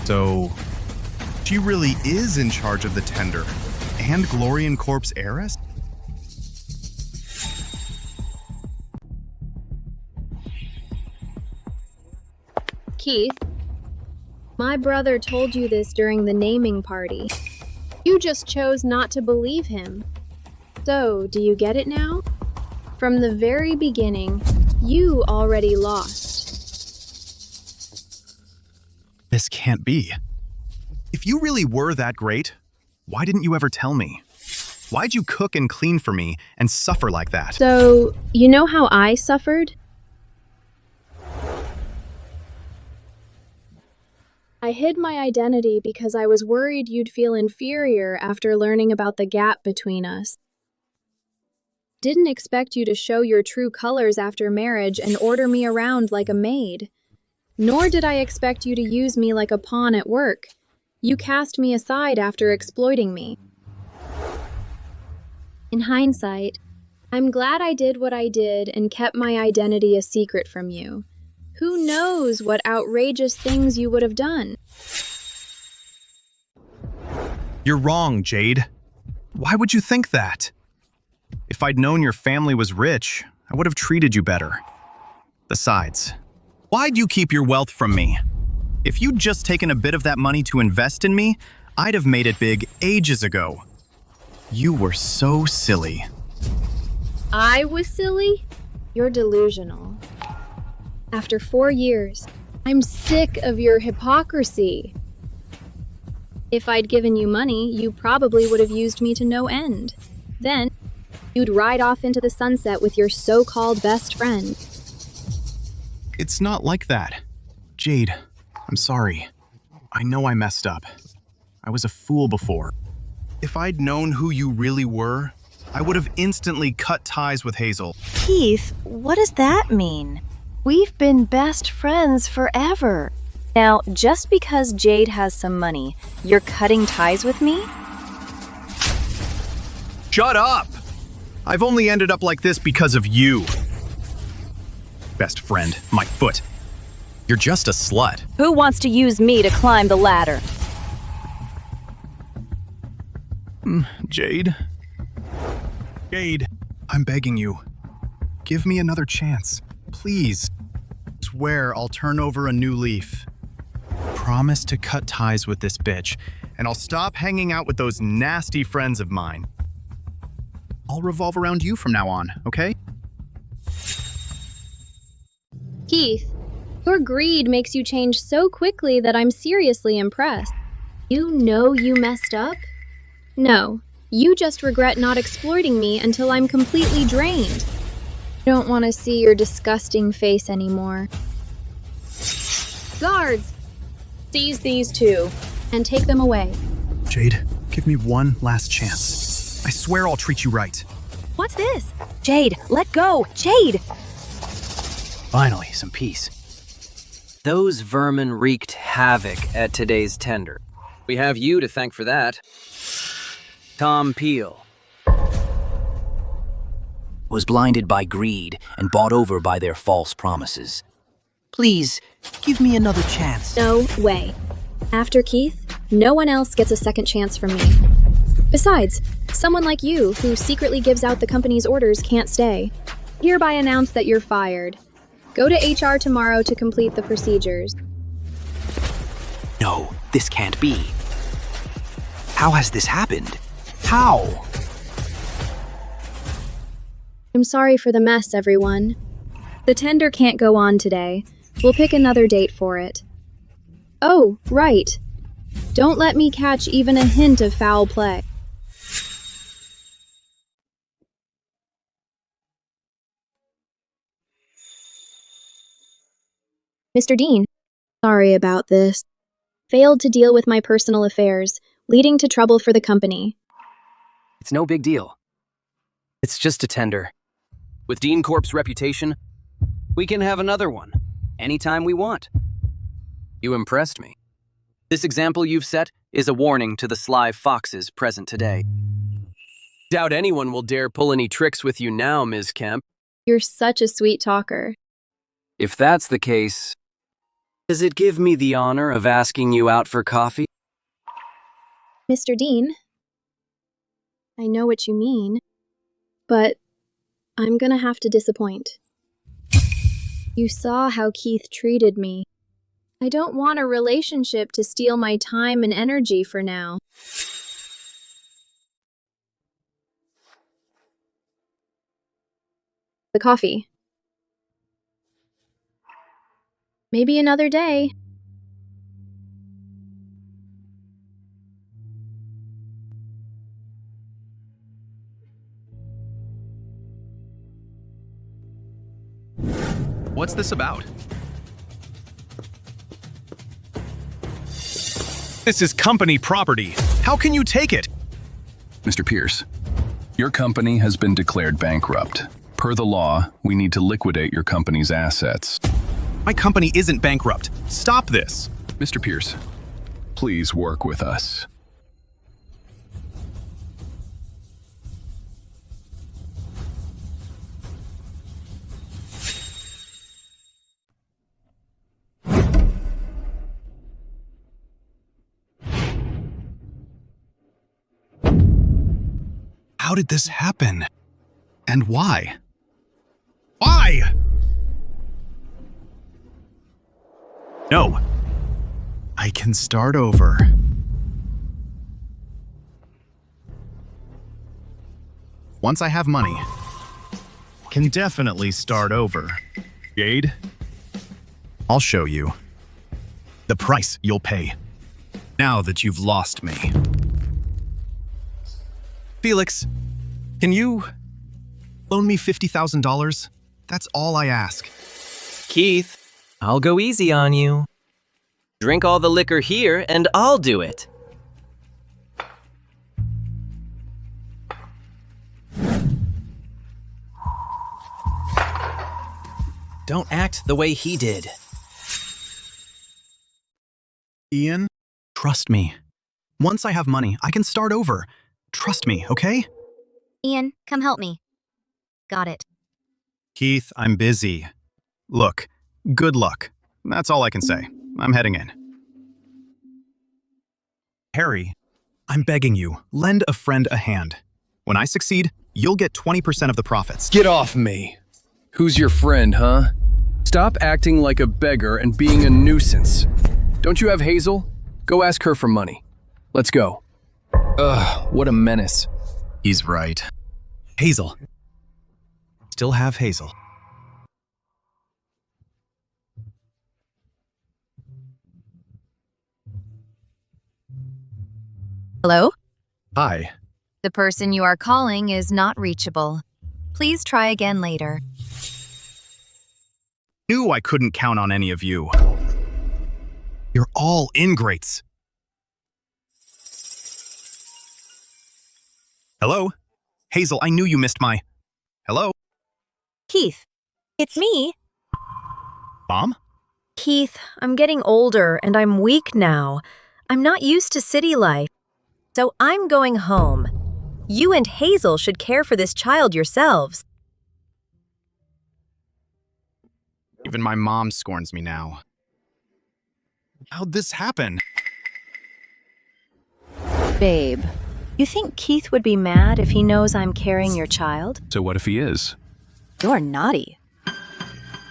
C: So, she really is in charge of the tender and Glorian Corp's heiress?
A: Keith, my brother told you this during the naming party. You just chose not to believe him. So, do you get it now? From the very beginning, you already lost.
C: This can't be. If you really were that great, why didn't you ever tell me? Why'd you cook and clean for me and suffer like that?
A: So, you know how I suffered? I hid my identity because I was worried you'd feel inferior after learning about the gap between us. didn't expect you to show your true colors after marriage and order me around like a maid. Nor did I expect you to use me like a pawn at work. You cast me aside after exploiting me. In hindsight, I'm glad I did what I did and kept my identity a secret from you. Who knows what outrageous things you would have done?
C: You're wrong, Jade. Why would you think that? If I'd known your family was rich, I would have treated you better. Besides, why'd you keep your wealth from me? If you'd just taken a bit of that money to invest in me, I'd have made it big ages ago. You were so silly.
A: I was silly? You're delusional. After 4 years, I'm sick of your hypocrisy. If I'd given you money, you probably would have used me to no end. Then, you'd ride off into the sunset with your so-called best friend.
C: It's not like that. Jade, I'm sorry. I know I messed up. I was a fool before. If I'd known who you really were, I would have instantly cut ties with Hazel.
B: Keith, what does that mean? We've been best friends forever. Now, just because Jade has some money, you're cutting ties with me?
C: Shut up! I've only ended up like this because of you. Best friend, my foot. You're just a slut.
B: Who wants to use me to climb the ladder?
C: Jade? Jade, I'm begging you. Give me another chance, please. Swear I'll turn over a new leaf. Promise to cut ties with this bitch, and I'll stop hanging out with those nasty friends of mine. I'll revolve around you from now on, okay?
A: Keith, your greed makes you change so quickly that I'm seriously impressed. You know you messed up? No, you just regret not exploiting me until I'm completely drained. I don't want to see your disgusting face anymore. Guards! Seize these two, and take them away.
C: Jade, give me one last chance. I swear I'll treat you right.
K: What's this?
B: Jade, let go! Jade!
M: Finally, some peace. Those vermin wreaked havoc at today's tender. We have you to thank for that. Tom Peel.
N: Was blinded by greed and bought over by their false promises. Please, give me another chance.
A: No way. After Keith, no one else gets a second chance from me. Besides, someone like you, who secretly gives out the company's orders, can't stay. Hereby announce that you're fired. Go to HR tomorrow to complete the procedures.
N: No, this can't be. How has this happened? How?
A: I'm sorry for the mess, everyone. The tender can't go on today. We'll pick another date for it. Oh, right. Don't let me catch even a hint of foul play. Mr. Dean, sorry about this. Failed to deal with my personal affairs, leading to trouble for the company.
M: It's no big deal. It's just a tender. With Dean Corp's reputation, we can have another one anytime we want. You impressed me. This example you've set is a warning to the sly foxes present today. Doubt anyone will dare pull any tricks with you now, Ms. Kemp.
A: You're such a sweet talker.
M: If that's the case, does it give me the honor of asking you out for coffee?
A: Mr. Dean, I know what you mean, but I'm gonna have to disappoint. You saw how Keith treated me. I don't want a relationship to steal my time and energy for now. The coffee. Maybe another day.
C: What's this about? This is company property. How can you take it?
I: Mr. Pierce, Your company has been declared bankrupt. Per the law, we need to liquidate your company's assets.
C: My company isn't bankrupt. Stop this.
I: Mr. Pierce, please work with us.
C: How did this happen? And why? Why? No. I can start over. Once I have money, I can definitely start over. Jade, I'll show you. The price you'll pay now that you've lost me. Felix, can you loan me $50,000? That's all I ask.
E: Keith, I'll go easy on you. Drink all the liquor here and I'll do it. Don't act the way he did.
C: Ian, trust me. Once I have money, I can start over. Trust me, okay?
O: Ian, come help me. Got it.
C: Keith, I'm busy. Look, good luck. That's all I can say. I'm heading in. Harry, I'm begging you, lend a friend a hand. When I succeed, you'll get 20% of the profits.
F: Get off me. Who's your friend, huh? Stop acting like a beggar and being a nuisance. Don't you have Hazel? Go ask her for money. Let's go. Ugh, what a menace.
C: He's right. Hazel. Still have Hazel.
H: Hello?
C: Hi.
H: The person you are calling is not reachable. Please try again later.
C: Knew I couldn't count on any of you. You're all ingrates. Hello? Hazel, I knew you missed my... Hello?
K: Keith, it's me.
C: Mom?
K: Keith, I'm getting older and I'm weak now. I'm not used to city life. So I'm going home. You and Hazel should care for this child yourselves.
C: Even my mom scorns me now. How'd this happen?
H: Babe, you think Keith would be mad if he knows I'm carrying your child?
I: So what if he is?
H: You're naughty.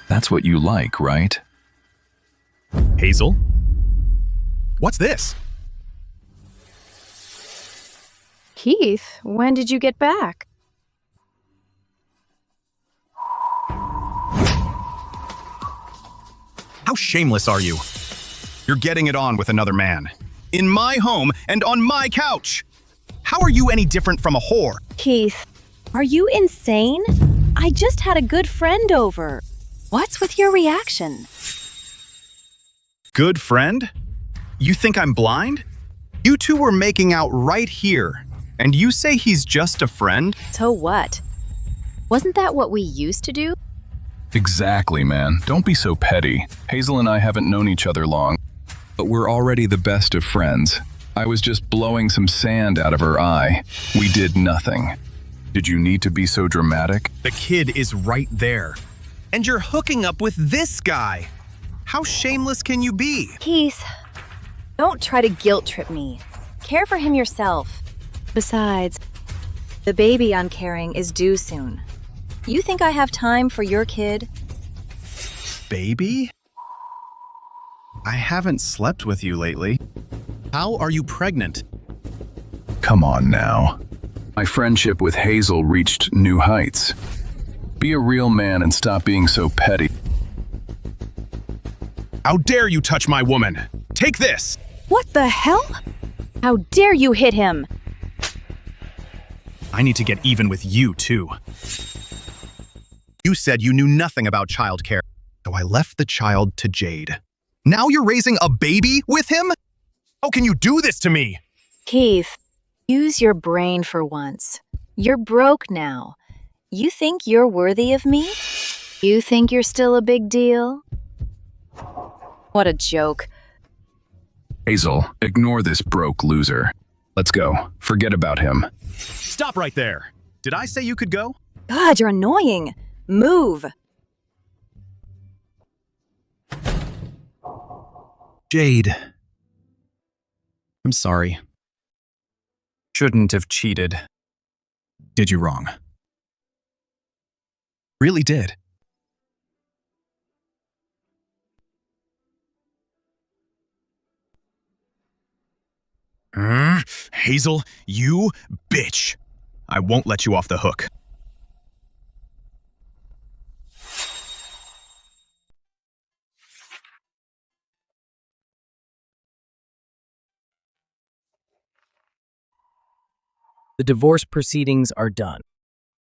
I: That's what you like, right?
C: Hazel? What's this?
B: Keith, when did you get back?
C: How shameless are you? You're getting it on with another man. In my home and on my couch. How are you any different from a whore?
K: Keith, are you insane? I just had a good friend over.
B: What's with your reaction?
C: Good friend? You think I'm blind? You two were making out right here, and you say he's just a friend?
B: So what? Wasn't that what we used to do?
I: Exactly, man. Don't be so petty. Hazel and I haven't known each other long, but we're already the best of friends. I was just blowing some sand out of her eye. We did nothing. Did you need to be so dramatic?
C: The kid is right there. And you're hooking up with this guy. How shameless can you be?
K: Keith, don't try to guilt trip me. Care for him yourself.
H: Besides, the baby I'm carrying is due soon. You think I have time for your kid?
C: Baby? I haven't slept with you lately. How are you pregnant?
I: Come on now. My friendship with Hazel reached new heights. Be a real man and stop being so petty.
C: How dare you touch my woman? Take this!
B: What the hell? How dare you hit him?
C: I need to get even with you, too. You said you knew nothing about childcare, so I left the child to Jade. Now you're raising a baby with him? How can you do this to me?
B: Keith, use your brain for once. You're broke now. You think you're worthy of me? You think you're still a big deal? What a joke.
I: Hazel, ignore this broke loser. Let's go. Forget about him.
C: Stop right there. Did I say you could go?
B: God, you're annoying. Move.
C: Jade. I'm sorry. Shouldn't have cheated. Did you wrong. Really did. Hazel, you bitch. I won't let you off the hook.
G: The divorce proceedings are done.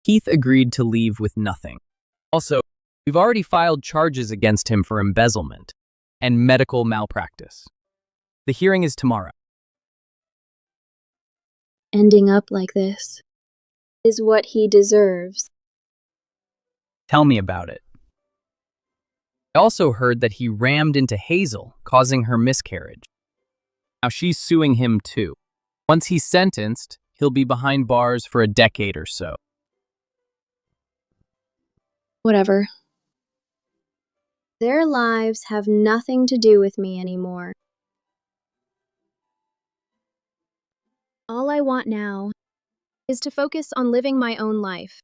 G: Keith agreed to leave with nothing. Also, we've already filed charges against him for embezzlement and medical malpractice. The hearing is tomorrow.
A: Ending up like this is what he deserves.
G: Tell me about it. I also heard that he rammed into Hazel, causing her miscarriage. Now she's suing him too. Once he's sentenced, he'll be behind bars for a decade or so.
A: Whatever. Their lives have nothing to do with me anymore. All I want now is to focus on living my own life.